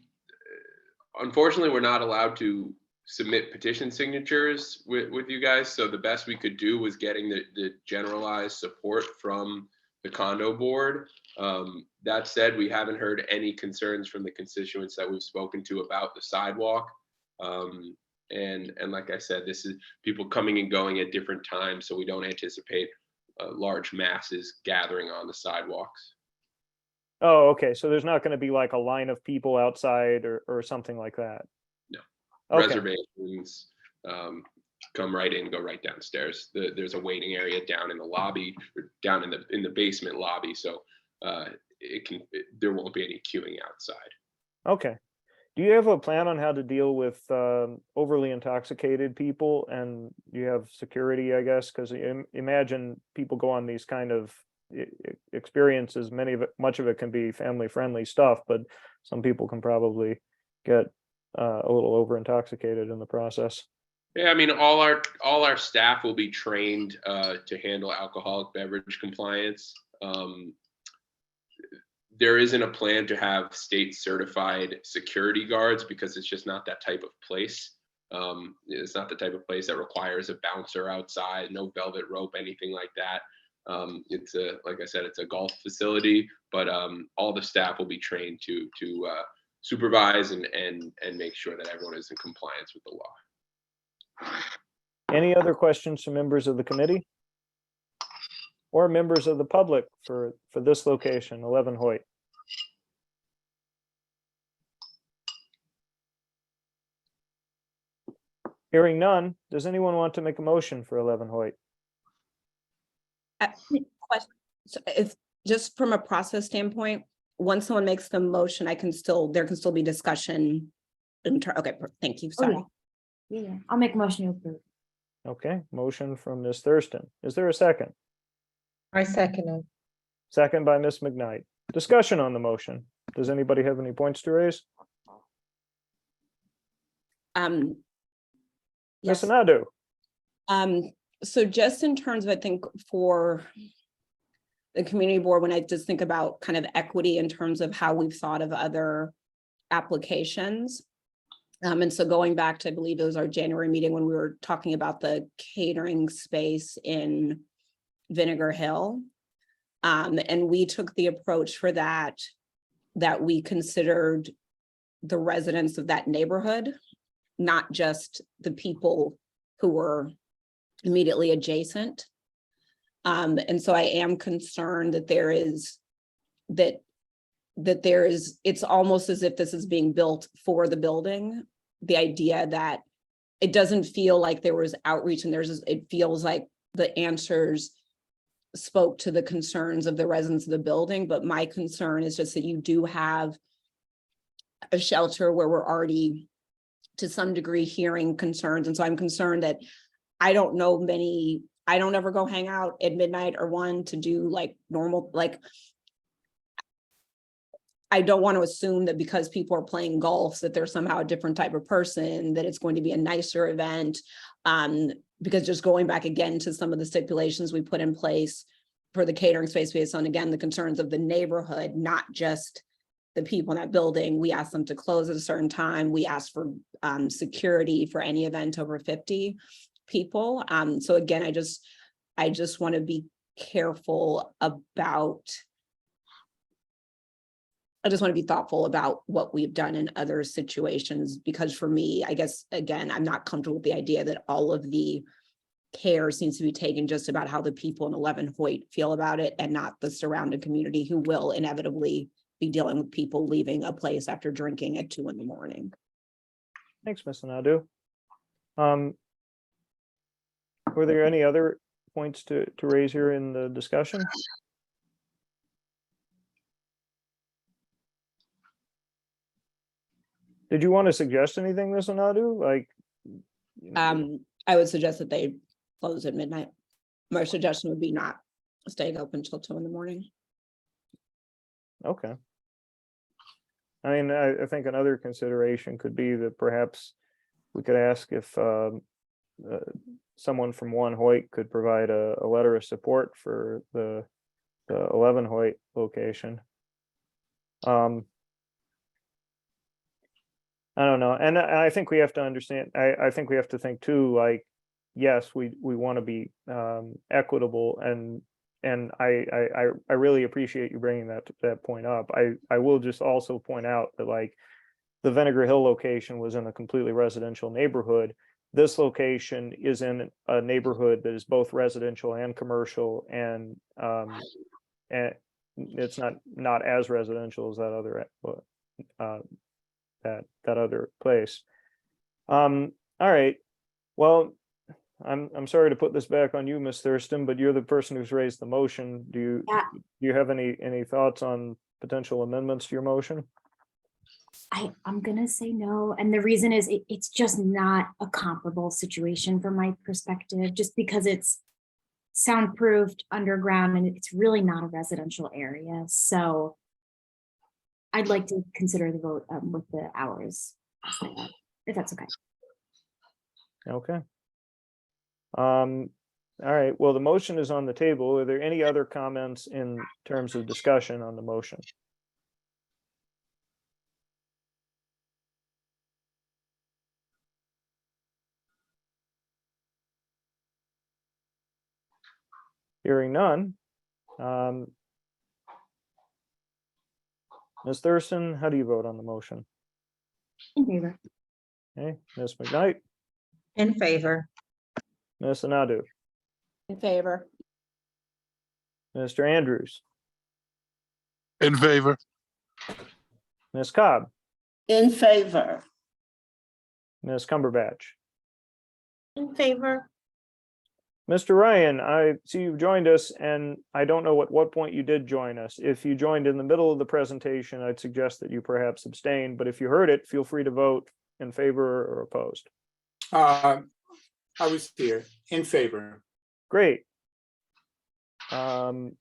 unfortunately, we're not allowed to submit petition signatures with you guys. So the best we could do was getting the generalized support from the condo board. That said, we haven't heard any concerns from the constituents that we've spoken to about the sidewalk. And like I said, this is people coming and going at different times, so we don't anticipate large masses gathering on the sidewalks. Oh, okay. So there's not going to be like a line of people outside or something like that. No. Okay. Reservations, come right in, go right downstairs. There's a waiting area down in the lobby, or down in the basement lobby. So there won't be any queuing outside. Okay. Do you have a plan on how to deal with overly intoxicated people, and you have security, I guess? Because imagine people go on these kind of experiences. Much of it can be family friendly stuff, but some people can probably get a little over intoxicated in the process. Yeah, I mean, all our staff will be trained to handle alcoholic beverage compliance. There isn't a plan to have state certified security guards because it's just not that type of place. It's not the type of place that requires a bouncer outside, no velvet rope, anything like that. It's like I said, it's a golf facility, but all the staff will be trained to supervise and make sure that everyone is in compliance with the law. Any other questions from members of the committee or members of the public for this location, 11 Hoyt? Hearing none, does anyone want to make a motion for 11 Hoyt? Question. So if just from a process standpoint, once someone makes the motion, there can still be discussion. Okay, thank you. Sorry. Yeah, I'll make a motion to approve. Okay, motion from Ms. Thurston. Is there a second? I second it. Second by Ms. McKnight. Discussion on the motion. Does anybody have any points to raise? Yes. Ms. Anadu. So just in terms of, I think for the community board, when I just think about kind of equity in terms of how we've thought of other applications. And so going back to, I believe it was our January meeting when we were talking about the catering space in Vinegar Hill. And we took the approach for that we considered the residents of that neighborhood, not just the people who were immediately adjacent. And so I am concerned that it's almost as if this is being built for the building. The idea that it doesn't feel like there was outreach and it feels like the answers spoke to the concerns of the residents of the building. But my concern is just that you do have a shelter where we're already to some degree hearing concerns. And so I'm concerned that I don't ever go hang out at midnight or 1 to do like normal, like, I don't want to assume that because people are playing golf, that they're somehow a different type of person, that it's going to be a nicer event. Because just going back again to some of the stipulations we put in place for the catering space based on, again, the concerns of the neighborhood, not just the people in that building. We asked them to close at a certain time. We asked for security for any event over 50 people. So again, I just want to be careful about, I just want to be thoughtful about what we've done in other situations, because for me, I guess, again, I'm not comfortable with the idea that all of the care seems to be taken just about how the people in 11 Hoyt feel about it and not the surrounding community who will inevitably be dealing with people leaving a place after drinking at 2 a.m. Thanks, Ms. Nadu. Were there any other points to raise here in the discussion? Did you want to suggest anything, Ms. Nadu? Like, I would suggest that they close at midnight. My suggestion would be not staying open until 2 a.m. okay. I mean, I think another consideration could be that perhaps we could ask if someone from 1 Hoyt could provide a letter of support for the 11 Hoyt location. I don't know. And I think we have to understand, I think we have to think too, like, yes, we want to be equitable, and I really appreciate you bringing that point up. I will just also point out that, like, the Vinegar Hill location was in a completely residential neighborhood. This location is in a neighborhood that is both residential and commercial, and it's not as residential as that other that other place. All right. Well, I'm sorry to put this back on you, Ms. Thurston, but you're the person who's raised the motion. Do you have any thoughts on potential amendments to your motion? I'm gonna say no, and the reason is it's just not a comparable situation from my perspective, just because it's soundproofed underground and it's really not a residential area. So I'd like to consider the vote with the hours, if that's okay. Okay. All right. Well, the motion is on the table. Are there any other comments in terms of discussion on the motion? Hearing none. Ms. Thurston, how do you vote on the motion? In favor. Okay, Ms. McKnight, In favor. Ms. Anadu, In favor. Mr. Andrews, In favor. Ms. Cobb, In favor. Ms. Cumberbatch. In favor. Mr. Ryan, I see you've joined us, and I don't know at what point you did join us. If you joined in the middle of the presentation, I'd suggest that you perhaps abstain, but if you heard it, feel free to vote in favor or opposed. I was here, in favor. Great. And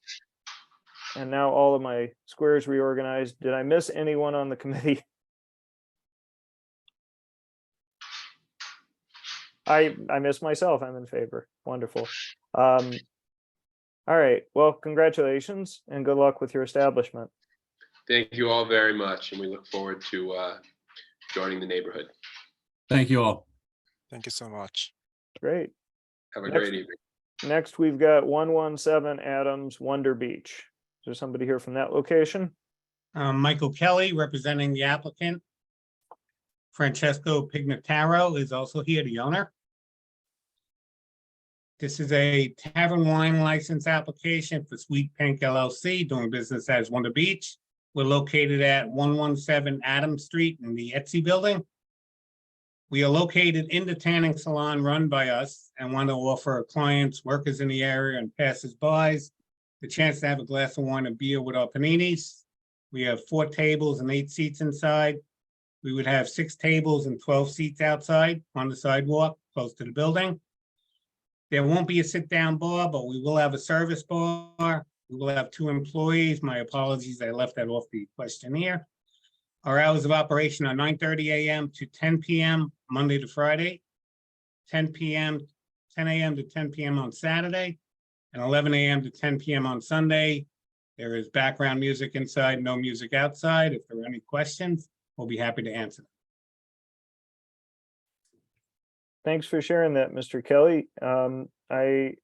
now all of my squares reorganized. Did I miss anyone on the committee? I miss myself. I'm in favor. Wonderful. All right. Well, congratulations and good luck with your establishment. Thank you all very much, and we look forward to joining the neighborhood. Thank you all. Thank you so much. Great. Have a Next- great evening. Next, we've got 117 Adams, Wonder Beach. Is there somebody here from that location? Michael Kelly, representing the applicant. Francesco Pignataro is also here, the owner. This is a tavern wine license application for Sweet Pink LLC, doing business as Wonder Beach. We're located at 117 Adams Street in the Etsy building. We are located in the tanning salon run by us and want to offer clients, workers in the area, and passers-bys the chance to have a glass of wine and beer with our paninis. We have 4 tables and 8 seats inside. We would have 6 tables and 12 seats outside on the sidewalk close to the building. There won't be a sit-down bar, but we will have a service bar. We will have 2 employees. My apologies, I left that off the questionnaire. Our hours of operation are 9:30 a.m. to 10 p.m. Monday to Friday, 10 a.m. to 10 p.m. on Saturday, and 11 a.m. to 10 p.m. on Sunday. There is background music inside, no music outside. If there are any questions, we'll be happy to answer them. Thanks for sharing that, Mr. Kelly. I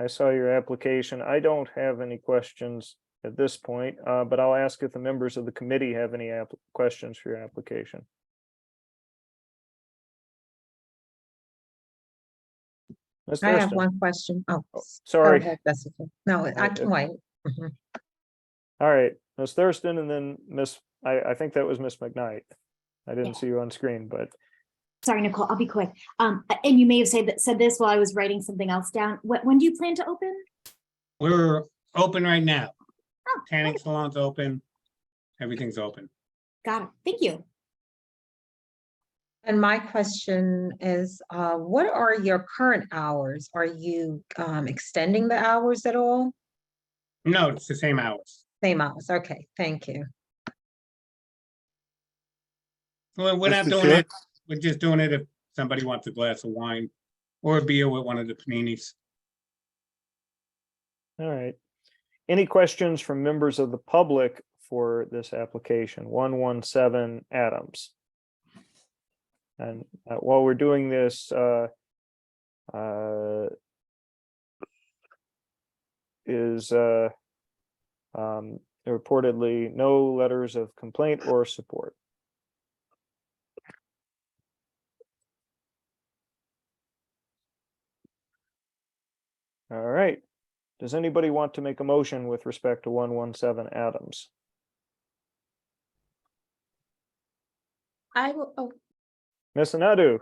saw your application. I don't have any questions at this point, but I'll ask if the members of the committee have any questions for your application. Ms. I have Thurston. one question. Oh, sorry. go ahead, Jessica. No, I can wait. Mhm. All right. Ms. Thurston, and then I think that was Miss McKnight. I didn't Yeah. see you on screen, but Sorry, Nicole, I'll be quick. And you may have said this while I was writing something else down. When do you plan to open? We're open right now. Oh, Tanning great. salon's open. Everything's open. Got it. Thank you. And my question is, what are your current hours? Are you extending the hours at all? No, it's the same hours. Same hours, okay, thank you. We're not Mr. doing Chair? it. We're just doing it if somebody wants a glass of wine or a beer with one of the paninis. all right. Any questions from members of the public for this application, 117 Adams? And while we're doing this, is reportedly no letters of complaint or support. All right. Does anybody want to make a motion with respect to 117 Adams? I will, oh, Ms. Anadu,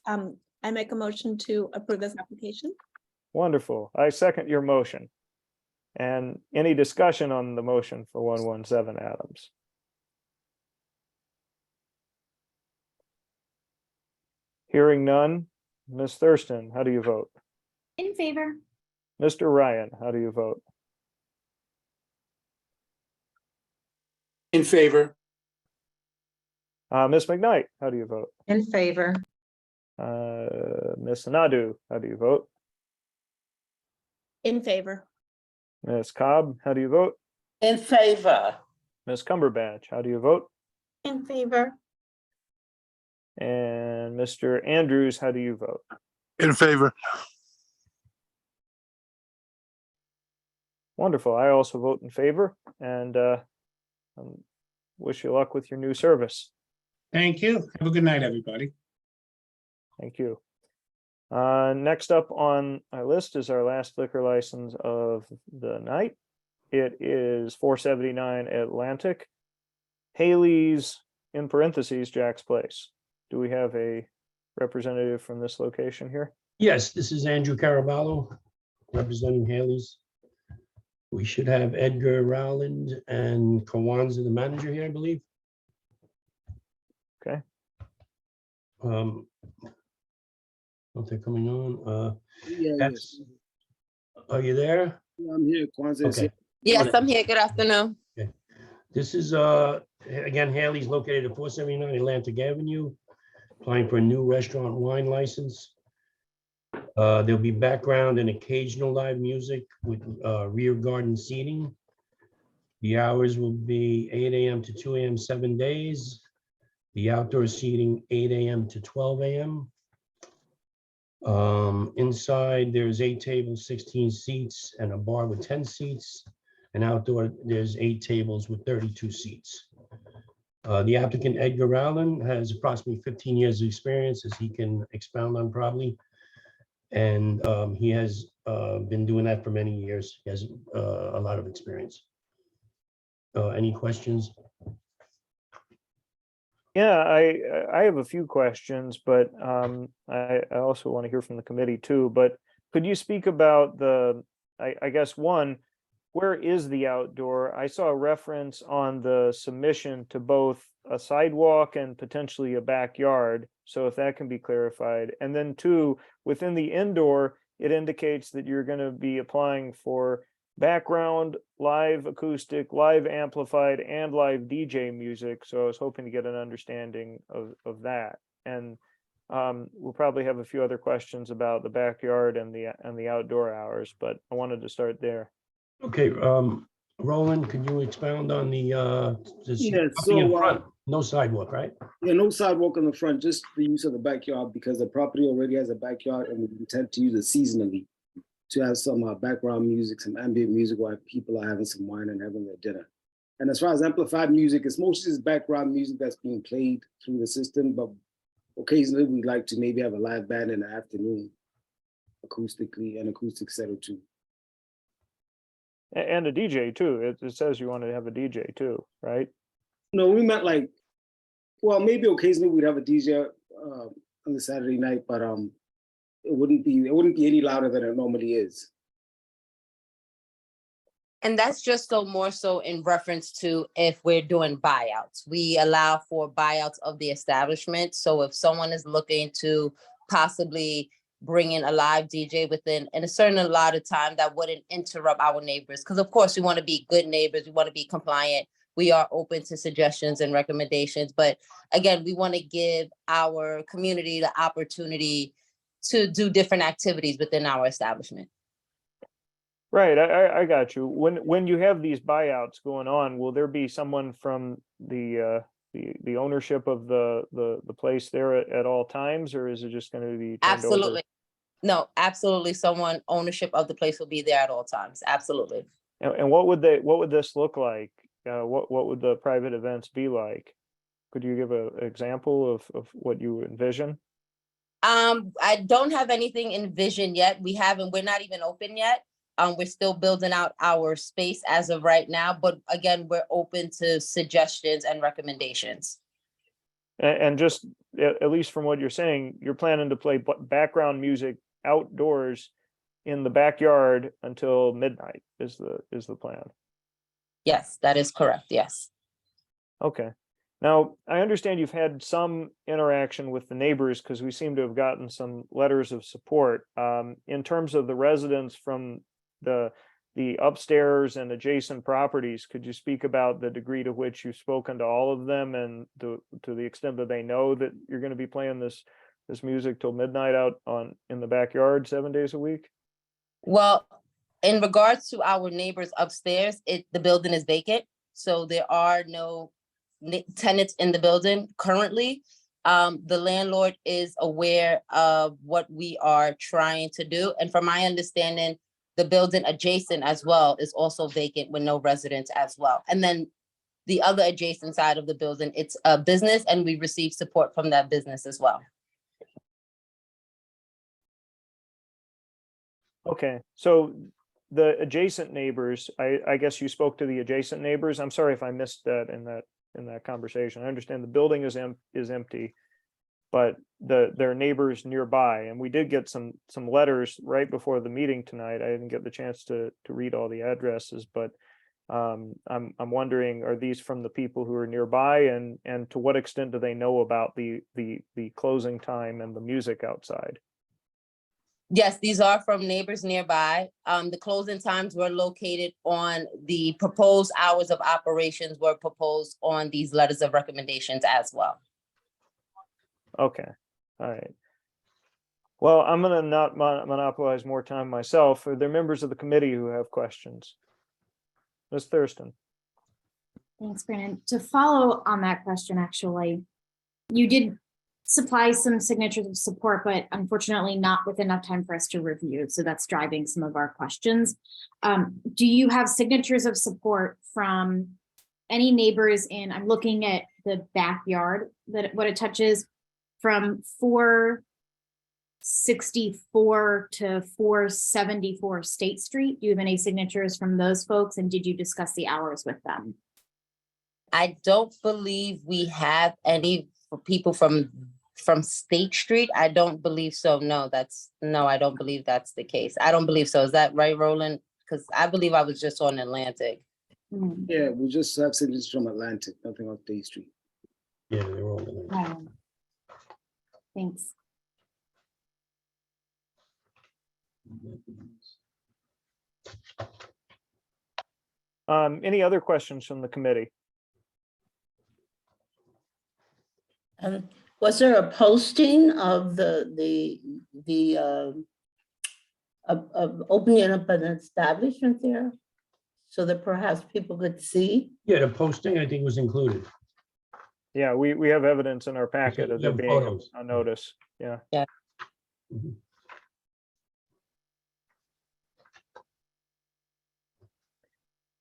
I make a motion to approve this application. wonderful. I second your motion. And any discussion on the motion for 117 Adams? Hearing none. Ms. Thurston, how do you vote? In favor. Mr. Ryan, how do you vote? In favor. Ms. McKnight, how do you vote? In favor, Ms. Anadu, how do you vote? In favor. Ms. Cobb, how do you vote? In favor. Ms. Cumberbatch, how do you vote? In favor. And Mr. Andrews, how do you vote? In favor. Wonderful. I also vote in favor and wish you luck with your new service. Thank you. Have a good night, everybody. Thank you. Next up on our list is our last liquor license of the night. It is 479 Atlantic. Haley's, in parentheses, Jack's Place. Do we have a representative from this location here? Yes, this is Andrew Caraballo, representing Haley's. We should have Edgar Rowland and Kawanza, the manager here, I believe. Okay. Don't they're coming on. Yes. Are you there? I'm here. Kwanzaa is Okay. here. Yes, I'm here. Good afternoon. This is, again, Haley's located at 479 Atlantic Avenue, applying for a new restaurant wine license. There'll be background and occasional live music with rear garden seating. The hours will be 8 a.m. to 2 a.m. 7 days. The outdoor seating 8 a.m. to 12 a.m. Inside, there's 8 tables, 16 seats, and a bar with 10 seats. And outdoor, there's 8 tables with 32 seats. The applicant, Edgar Rowland, has approximately 15 years of experience, as he can expound on probably. And he has been doing that for many years. He has a lot of experience. Any questions? Yeah, I have a few questions, but I also want to hear from the committee too. But could you speak about I guess one, where is the outdoor? I saw a reference on the submission to both a sidewalk and potentially a backyard. So if that can be clarified. And then two, within the indoor, it indicates that you're going to be applying for background, live acoustic, live amplified, and live DJ music. So I was hoping to get an understanding of that. And we'll probably have a few other questions about the backyard and the outdoor hours, but I wanted to start there. Okay, Roland, could you expound on the Yeah, nothing in so, front, no sidewalk, right? Yeah, no sidewalk on the front, just the use of the backyard because the property already has a backyard and we intend to use it seasonally to have some background music, some ambient music while people are having some wine and having their dinner. And as far as amplified music, it's mostly just background music that's being played through the system, but occasionally we'd like to maybe have a live band in the afternoon, acoustically, an acoustic set or two. And a DJ too. It says you want to have a DJ too, right? No, we meant like, well, maybe occasionally we'd have a DJ on the Saturday night, but it wouldn't be any louder than it normally is. And that's just so more so in reference to if we're doing buyouts. We allow for buyouts of the establishment. So if someone is looking to possibly bring in a live DJ within a certain allotted time, that wouldn't interrupt our neighbors. Because of course we want to be good neighbors, we want to be compliant. We are open to suggestions and recommendations. But again, we want to give our community the opportunity to do different activities within our establishment. Right, I got you. When you have these buyouts going on, will there be someone from the ownership of the place there at all times, or is it just going to be turned over? Absolutely. No, absolutely. Someone ownership of the place will be there at all times. Absolutely. And what would this look like? What would the private events be like? Could you give an example of what you envision? I don't have anything envisioned yet. We're not even open yet. We're still building out our space as of right now, but again, we're open to suggestions and recommendations. And just at least from what you're saying, you're planning to play background music outdoors in the backyard until midnight is the plan. Yes, that is correct. Yes. Okay. Now, I understand you've had some interaction with the neighbors because we seem to have gotten some letters of support. In terms of the residents from the upstairs and adjacent properties, could you speak about the degree to which you've spoken to all of them and to the extent that they know that you're going to be playing this music till midnight out in the backyard 7 days a week? Well, in regards to our neighbors upstairs, the building is vacant, so there are no tenants in the building currently. The landlord is aware of what we are trying to do, and from my understanding, the building adjacent as well is also vacant with no residents as well. And then the other adjacent side of the building, it's a business, and we receive support from that business as well. Okay, so the adjacent neighbors, I guess you spoke to the adjacent neighbors. I'm sorry if I missed that in that conversation. I understand the building is empty, but their neighbors nearby, and we did get some letters right before the meeting tonight. I didn't get the chance to read all the addresses, but I'm wondering, are these from the people who are nearby, and to what extent do they know about the closing time and the music outside? Yes, these are from neighbors nearby. The closing times were located on the proposed hours of operations were proposed on these letters of recommendations as well. Okay, all right. Well, I'm gonna not monopolize more time myself. Are there members of the committee who have questions? Ms. Thurston. Thanks, Brandon. To follow on that question, actually, you did supply some signatures of support, but unfortunately not with enough time for us to review. So that's driving some of our questions. Do you have signatures of support from any neighbors in, I'm looking at the backyard, that what it touches from 464 to 474 State Street? Do you have any signatures from those folks? And did you discuss the hours with them? I don't believe we have any people from State Street. I don't believe so. No, I don't believe that's the case. I don't believe so. Is that right, Roland? Because I believe I was just on Atlantic. Yeah, we just have signatures from Atlantic, nothing on State Street. Yeah, they're all in there. Thanks. Any other questions from the committee? Was there a posting of of opening up an establishment there so that perhaps people could see? Yeah, the posting, I think, was included. Yeah, we have evidence in our packet of there Yeah, being photos. a notice. Yeah. Yeah. Mhm.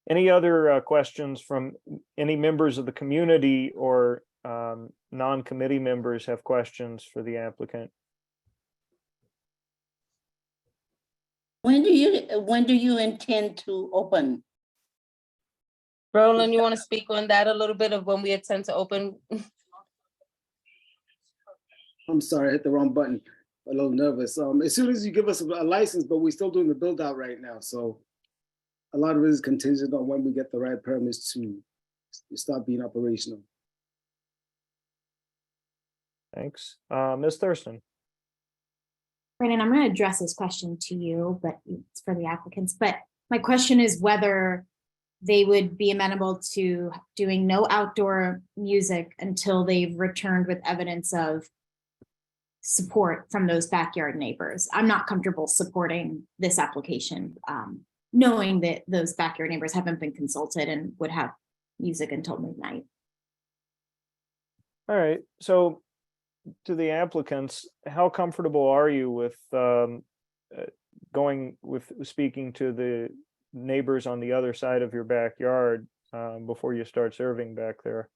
Any other questions from any members of the community or non-committee members have questions for the applicant? When do you intend to open? Roland, you want to speak on that a little bit of when we intend to open? I'm sorry, I hit the wrong button. A little nervous. As soon as you give us a license, but we're still doing the build out right now. So a lot of it is contingent on when we get the right permits to start being operational. Thanks. Ms. Thurston. Brandon, I'm going to address this question to you, but it's for the applicants. But my question is whether they would be amenable to doing no outdoor music until they've returned with evidence of support from those backyard neighbors. I'm not comfortable supporting this application, knowing that those backyard neighbors haven't been consulted and would have music until midnight. All right, so to the applicants, how comfortable are you with speaking to the neighbors on the other side of your backyard before you start serving back there?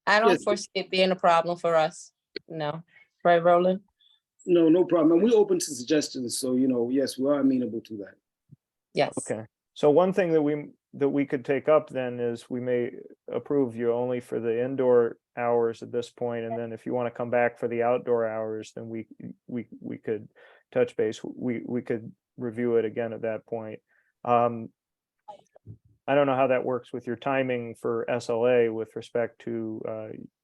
I don't Yes. foresee it being a problem for us. No. Right, Roland? No, no problem. And we're open to suggestions. So, yes, we are amenable to that. Yes. Okay, so one thing that we could take up then is we may approve you only for the indoor hours at this point, and then if you want to come back for the outdoor hours, then we could touch base. We could review it again at that point. I don't know how that works with your timing for SLA with respect to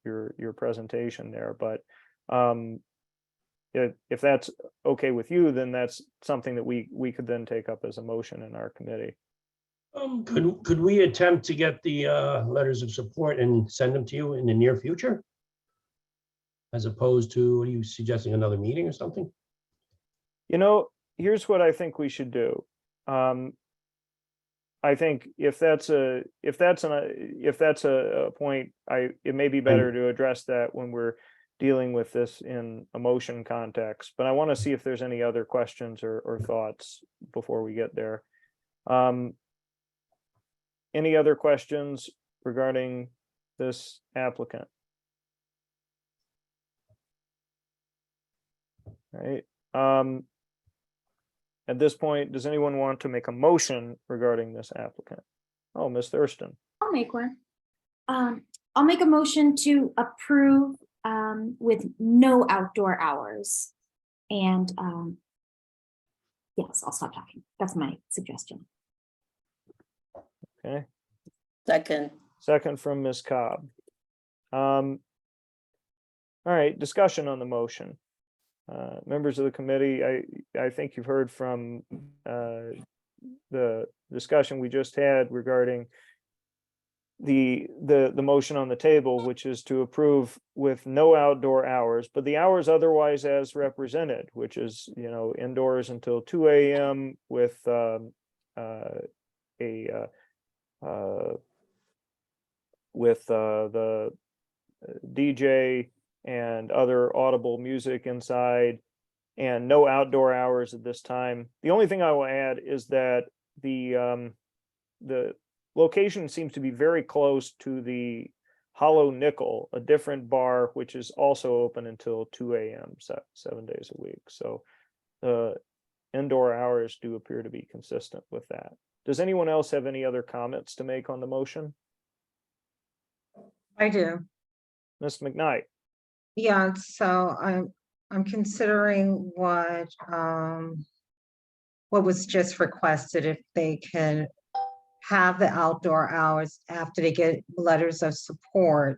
your presentation there, but if that's okay with you, then that's something that we could then take up as a motion in our committee. Could we attempt to get the letters of support and send them to you in the near future? As opposed to, what are you suggesting, another meeting or something? Here's what I think we should do. I think if that's a point, it may be better to address that when we're dealing with this in a motion context, but I want to see if there's any other questions or thoughts before we get there. Any other questions regarding this applicant? All right. At this point, does anyone want to make a motion regarding this applicant? Oh, Ms. Thurston. I'll make one. I'll make a motion to approve with no outdoor hours. And yes, I'll stop talking. That's my suggestion. Okay. Second from Ms. Cobb. All right, discussion on the motion. Members of the committee, I think you've heard from the discussion we just had regarding the motion on the table, which is to approve with no outdoor hours, but the hours otherwise as represented, which is, indoors until 2 a.m. with the DJ and other audible music inside, and no outdoor hours at this time. The only thing I will add is that the location seems to be very close to the Hollow Nickel, a different bar, which is also open until 2 a.m. 7 days a week. So the indoor hours do appear to be consistent with that. Does anyone else have any other comments to make on the motion? I do. Ms. McKnight. Yeah, so I'm considering what was just requested, if they can have the outdoor hours after they get letters of support.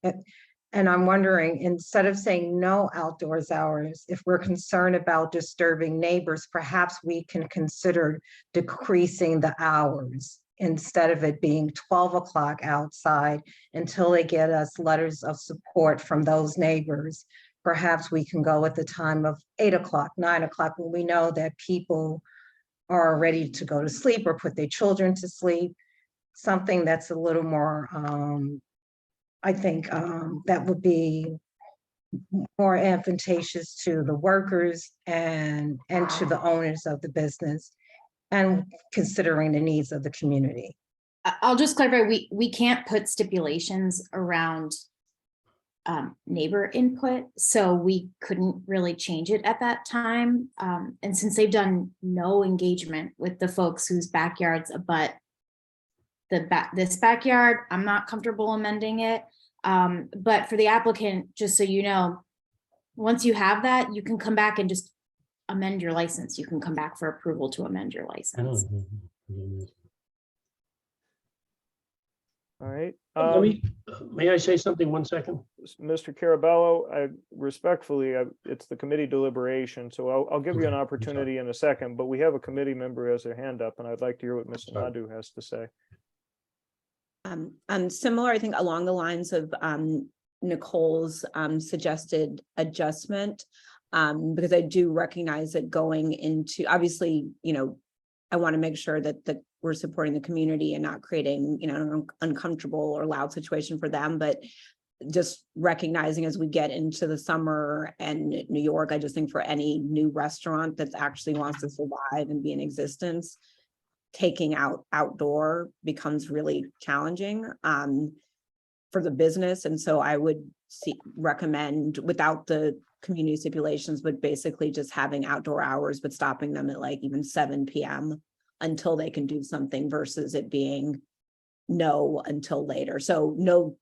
And I'm wondering, instead of saying no outdoors hours, if we're concerned about disturbing neighbors, perhaps we can consider decreasing the hours instead of it being 12 o'clock outside until they get us letters of support from those neighbors. Perhaps we can go at the time of 8 o'clock, 9 o'clock, when we know that people are ready to go to sleep or put their children to sleep. Something that's a little more, I think that would be more advantageous to the workers and to the owners of the business, and considering the needs of the community. I'll just clarify, we can't put stipulations around neighbor input, so we couldn't really change it at that time. And since they've done no engagement with the folks whose backyards abut this backyard, I'm not comfortable amending it. But for the applicant, just so you know, once you have that, you can come back and just amend your license. You can come back for approval to amend your license. All right. May I say something 1 second? Mr. Carabello, I respectfully, it's the committee deliberation, so I'll give you an opportunity in a second, but we have a committee member who has their hand up, and I'd like to hear what Ms. Nadu has to say. Similar, I think, along the lines of Nicole's suggested adjustment, because I do recognize that going into, obviously, you know, I want to make sure that we're supporting the community and not creating, you know, an uncomfortable or loud situation for them, but just recognizing as we get into the summer and New York, I just think for any new restaurant that actually wants to survive and be in existence, taking out outdoor becomes really challenging for the business. And so I would recommend, without the community stipulations, but basically just having outdoor hours, but stopping them at like even 7 p.m. until they can do something, versus it being no until later. So no,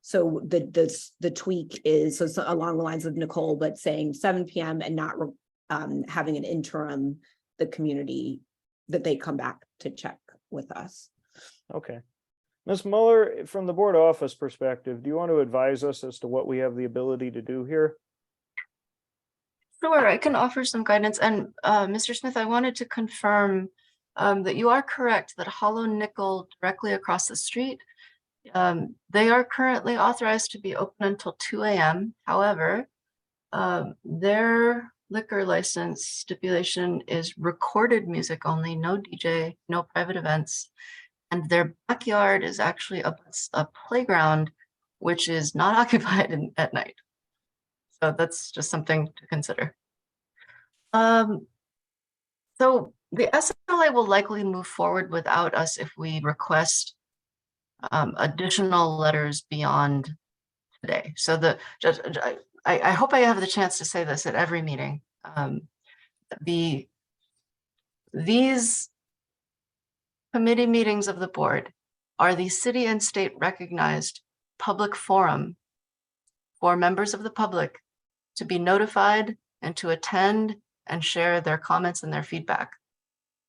so the tweak is so along the lines of Nicole, but saying 7 p.m. and not having an interim, the community, that they come back to check with us. Okay. Ms. Muller, from the board office perspective, do you want to advise us as to what we have the ability to do here? Sure, I can offer some guidance. And Mr. Smith, I wanted to confirm that you are correct that Hollow Nickel directly across the street, they are currently authorized to be open until 2 a.m. However, their liquor license stipulation is recorded music only, no DJ, no private events. And their backyard is actually a playground, which is not occupied at night. So that's just something to consider. So the SLA will likely move forward without us if we request additional letters beyond today. So I hope I have the chance to say this at every meeting. These committee meetings of the board are the city and state recognized public forum for members of the public to be notified and to attend and share their comments and their feedback.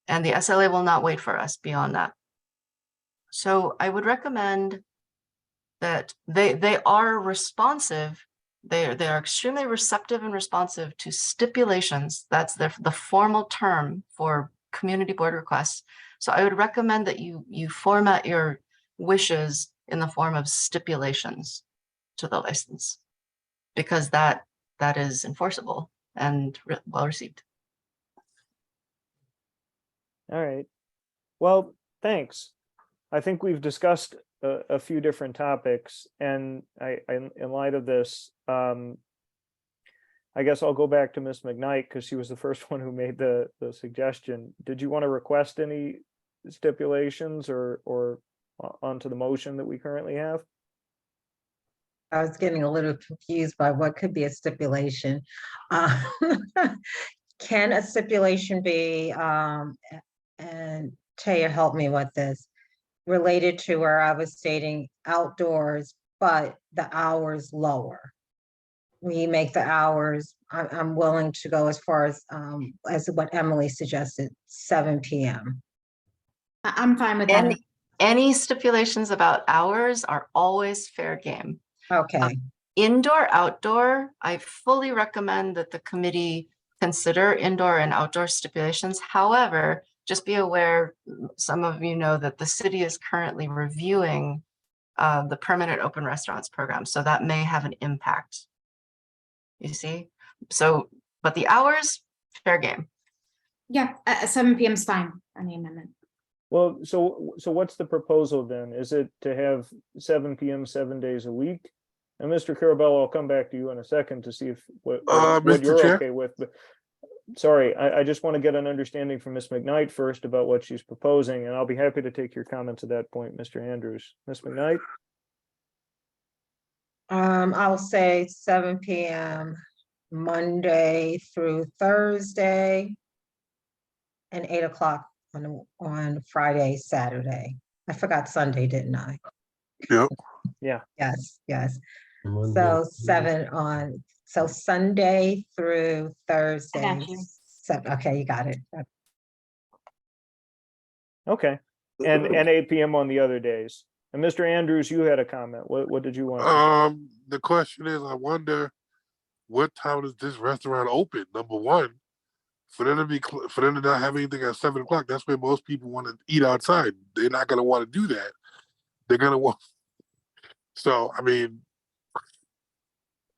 And the SLA will not wait for us beyond that. So I would recommend that they are responsive. They are extremely receptive and responsive to stipulations. That's the formal term for community board requests. So I would recommend that you format your wishes in the form of stipulations to the license, because that is enforceable and well received. All right. Well, thanks. I think we've discussed a few different topics, and in light of this, I guess I'll go back to Ms. McKnight because she was the first one who made the suggestion. Did you want to request any stipulations or onto the motion that we currently have? I was getting a little confused by what could be a stipulation. Can a stipulation be, and Taya help me with this, related to where I was stating outdoors, but the hours lower? We make the hours, I'm willing to go as far as what Emily suggested, 7 p.m. I'm fine with that. Any stipulations about hours are always fair game. Okay. Indoor, outdoor, I fully recommend that the committee consider indoor and outdoor stipulations. However, just be aware, some of you know that the city is currently reviewing the permanent open restaurants program. So that may have an impact. You see? So, but the hours, fair game. Yeah, 7 p.m. is fine. Any amendment. Well, so what's the proposal then? Is it to have 7 p.m. 7 days a week? And Mr. Carabello, I'll come back to you in a second to see if what you're Chair? okay with. But sorry, I just want to get an understanding from Ms. McKnight first about what she's proposing, and I'll be happy to take your comments at that point, Mr. Andrews. Ms. McKnight? I'll say 7 PM Monday through Thursday. And 8 o'clock on Friday, Saturday. I forgot Sunday, didn't I? Yep. Yeah. Yes, yes. Monday, So 7 on, so Sunday through Thursday. you. Okay, you got it. Okay. And 8 PM on the other days. And Mr. Andrews, you had a comment. What did you want? to say? The question is, I wonder what time is this restaurant open? Number one, for them to not have anything at 7 o'clock, that's where most people want to eat outside. They're not gonna want to do that. They're gonna want. So I mean,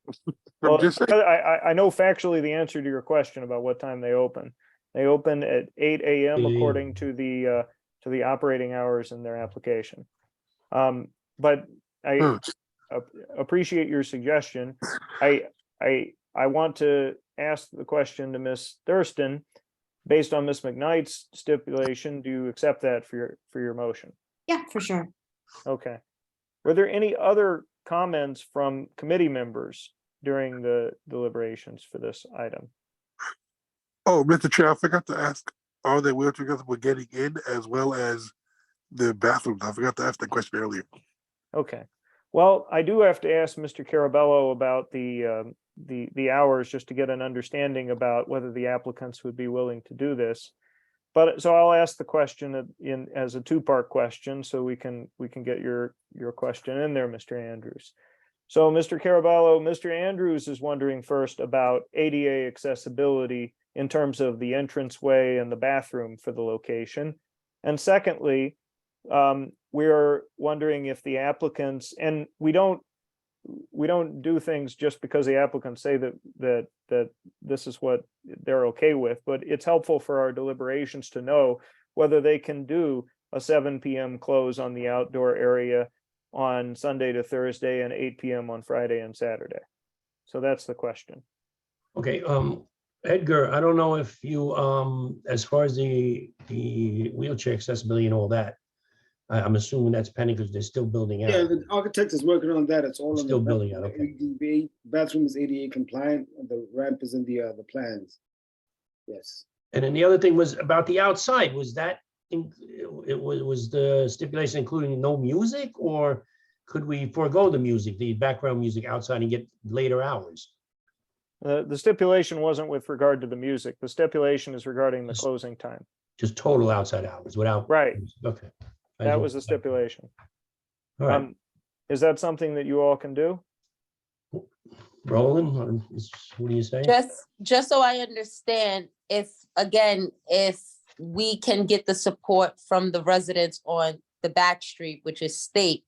I'm Well, just saying. I know factually the answer to your question about what time they open. They open at 8 AM according to the operating hours in their application. But I appreciate your suggestion. I want to ask the question to Ms. Thurston, based on Ms. McKnight's stipulation, do you accept that for your motion? Yeah, for sure. Okay. Were there any other comments from committee members during the deliberations for this item? Oh, Mr. Chair, I forgot to ask, are they wheelchair accessible getting in as well as the bathrooms? I forgot to ask that question earlier. Okay. Well, I do have to ask Mr. Carabello about the hours, just to get an understanding about whether the applicants would be willing to do this. But so I'll ask the question as a two-part question, so we can get your question in there, Mr. Andrews. So Mr. Carabello, Mr. Andrews is wondering first about ADA accessibility in terms of the entranceway and the bathroom for the location. And secondly, we're wondering if the applicants, and we don't do things just because the applicants say that this is what they're okay with, but it's helpful for our deliberations to know whether they can do a 7 PM close on the outdoor area on Sunday to Thursday and 8 PM on Friday and Saturday. So that's the question. Okay, Edgar, I don't know if you, as far as the wheelchair accessibility and all that, I'm assuming that's pending because they're still building out. Yeah, the architect is working on that. It's all in Still the building out, okay. The bathroom is ADA compliant, and the ramp is in the plans. Yes. And then the other thing was about the outside. Was that, was the stipulation including no music, or could we forego the music, the background music outside, and get later hours? The stipulation wasn't with regard to the music. The stipulation is regarding the closing time. Just total outside hours without. Right. Okay. That was the stipulation. All right. Is that something that you all can do? Roland, what do you say? Just so I understand, if we can get the support from the residents on the back street, which is state,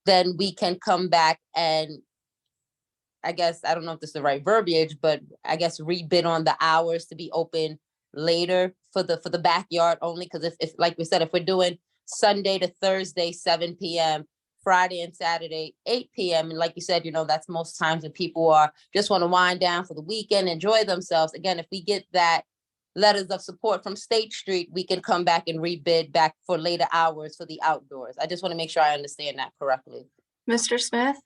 then we can come back and, I guess, I don't know if this is the right verbiage, but I guess rebid on the hours to be open later for the backyard only. Because if like we said, if we're doing Sunday to Thursday, 7 PM, Friday and Saturday, 8 PM. And like you said, that's most times when people just want to wind down for the weekend, enjoy themselves. Again, if we get that letters of support from State Street, we can come back and rebid back for later hours for the outdoors. I just want to make sure I understand that correctly. Mr. Smith?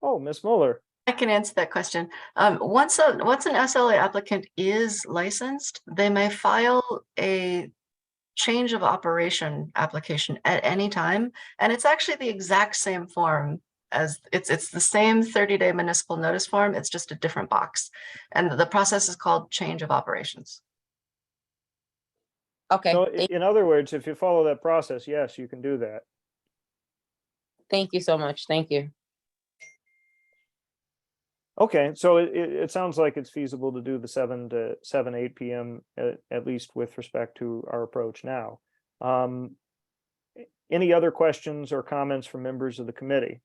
Oh, Ms. Mueller. I can answer that question. Once an SLA applicant is licensed, they may file a change of operation application at any time. And it's actually the exact same form as it's the same 30-day municipal notice form. It's just a different box. And the process is called change of operations. Okay. So in other words, if you follow that process, yes, you can do that. Thank you so much. Thank you. Okay, so it sounds like it's feasible to do the 7 to 8 PM at least with respect to our approach now. Any other questions or comments from members of the committee?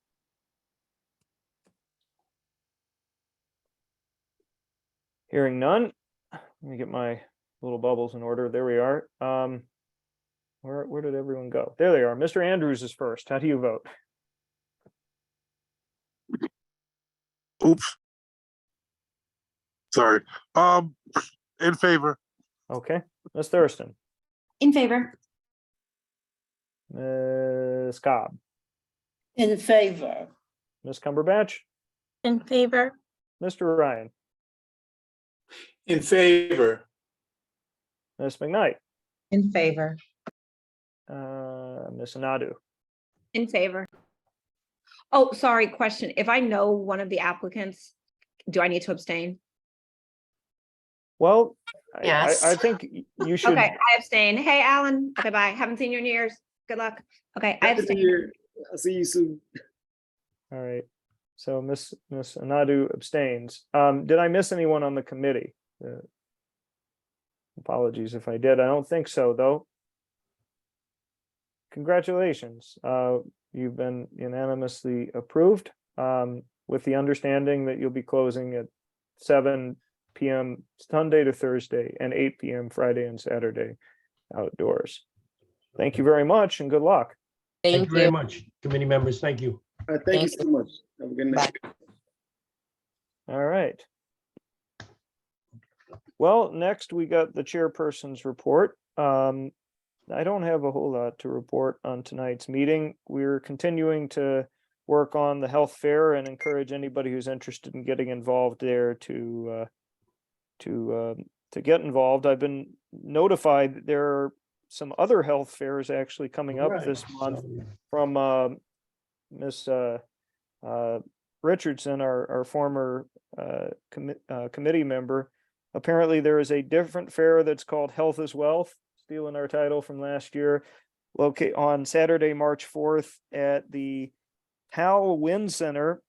Hearing none, let me get my little bubbles in order. There we are. Where did everyone go? There they are. Mr. Andrews is first. How do you vote? Oops. Sorry. In favor. Okay. Ms. Thurston. In favor. Ms. Cobb. In favor. Ms. Cumberbatch, In favor? Mr. Ryan, In favor? Ms. McKnight, In favor? Ms. Anadu. In favor. Oh, sorry, question. If I know one of the applicants, do I need to abstain? Well, Yes. I think you should. Okay, I abstain. Hey, Alan. Okay, bye. Haven't seen you in years. Good luck. Okay, I Happy New abstain. Year. I'll see you soon. All right. So Ms. Anadu abstains. Did I miss anyone on the committee? Apologies if I did. I don't think so, though. Congratulations. You've been unanimously approved, with the understanding that you'll be closing at 7 p.m. Sunday to Thursday and 8 p.m. Friday and Saturday outdoors. Thank you very much and good luck. Thank you very much, committee members. Thank you. Thank you so much. Have a good night. All right. Well, next we got the chairperson's report. I don't have a whole lot to report on tonight's meeting. We're continuing to work on the health fair and encourage anybody who's interested in getting involved there to get involved. I've been notified that there are some other health fairs actually coming up Right, this month so- from Miss Richardson, our former committee member. Apparently there is a different fair that's called Health is Wealth, stealing our title from last year, locate on Saturday, March 4th at the Powell Wind Center,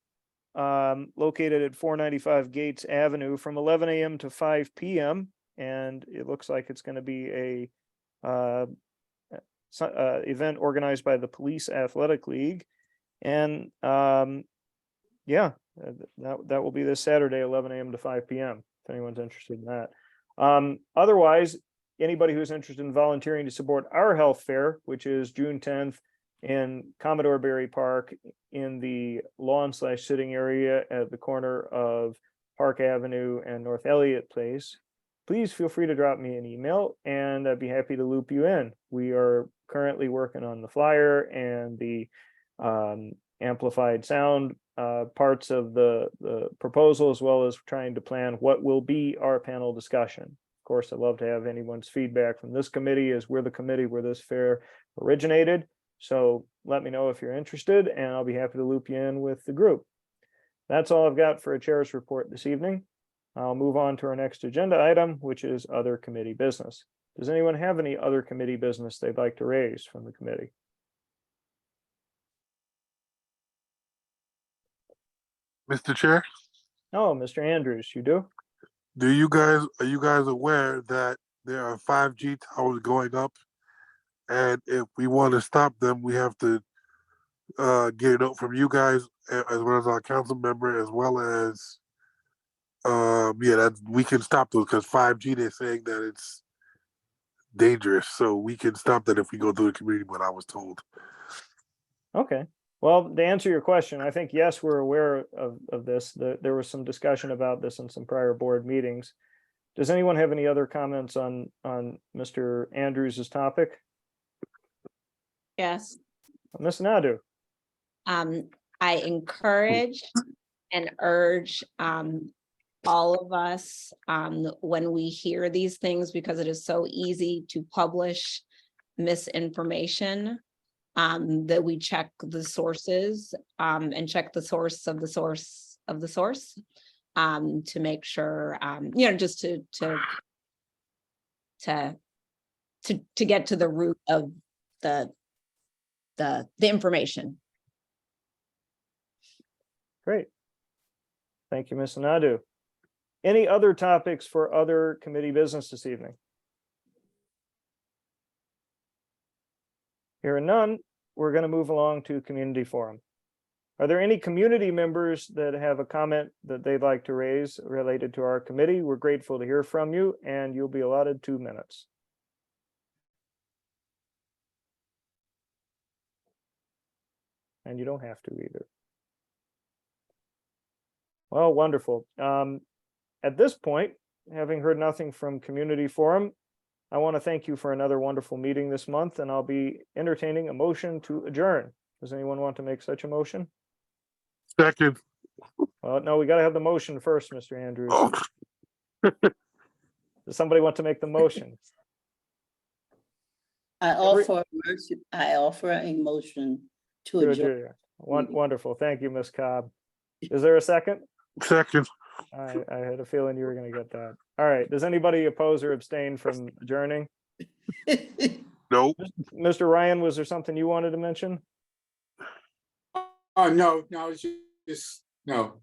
located at 495 Gates Avenue from 11 a.m. to 5 p.m. And it looks like it's going to be a event organized by the Police Athletic League. And yeah, that will be this Saturday, 11 a.m. to 5 p.m. if anyone's interested in that. Otherwise, anybody who's interested in volunteering to support our health fair, which is June 10th in Commodore Berry Park in the lawn/sitting area at the corner of Park Avenue and North Elliott Place, please feel free to drop me an email and I'd be happy to loop you in. We are currently working on the flyer and the amplified sound parts of the proposal, as well as trying to plan what will be our panel discussion. Of course, I'd love to have anyone's feedback from this committee, as we're the committee where this fair originated. So let me know if you're interested and I'll be happy to loop you in with the group. That's all I've got for a chair's report this evening. I'll move on to our next agenda item, which is other committee business. Does anyone have any other committee business they'd like to raise from the committee? Mr. Chair, Oh, Mr. Andrews, you do? are you guys aware that there are 5G towers going up? And if we want to stop them, we have to get a note from you guys as well as our council member, as well as that we can stop those, because 5G, they're saying that it's dangerous. So we can stop that if we go through the community, what I was told. Okay. Well, to answer your question, I think, yes, we're aware of this. There was some discussion about this in some prior board meetings. Does anyone have any other comments on Mr. Andrews's topic? Yes. Ms. Nadu? I encourage and urge all of us, when we hear these things, because it is so easy to publish misinformation, that we check the sources and check the source of the source of the source, to make sure, just to get to the root of the information. Great. Thank you, Ms. Nadu. Any other topics for other committee business this evening? Hearing none, we're going to move along to community forum. Are there any community members that have a comment that they'd like to raise related to our committee? We're grateful to hear from you, and you'll be allotted 2 minutes. And you don't have to either. Well, wonderful. At this point, having heard nothing from community forum, I want to thank you for another wonderful meeting this month, and I'll be entertaining a motion to adjourn. Does anyone want to make such a motion? Second. Well, no, we gotta have the motion first, Mr. Andrews. Oh, Does somebody want to make the motion? I Every- offer a motion to To adjourn. adjourn. Wonderful. Thank you, Ms. Cobb. Is there a second? second. I had a feeling you were gonna get that. All right. Does anybody oppose or abstain from adjourning? Nope. Mr. Ryan, was there something you wanted to mention? Oh, no, it's just, no.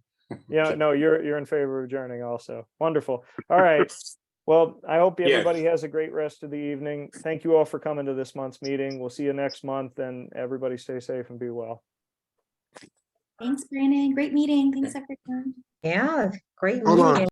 Yeah, no, you're in favor of adjourning also. Wonderful. All right. Well, I hope Yes. everybody has a great rest of the evening. Thank you all for coming to this month's meeting. We'll see you next month, and everybody stay safe and be well. Thanks, Brandon. Great meeting. Thanks, everyone. Yeah, great Hold on. meeting.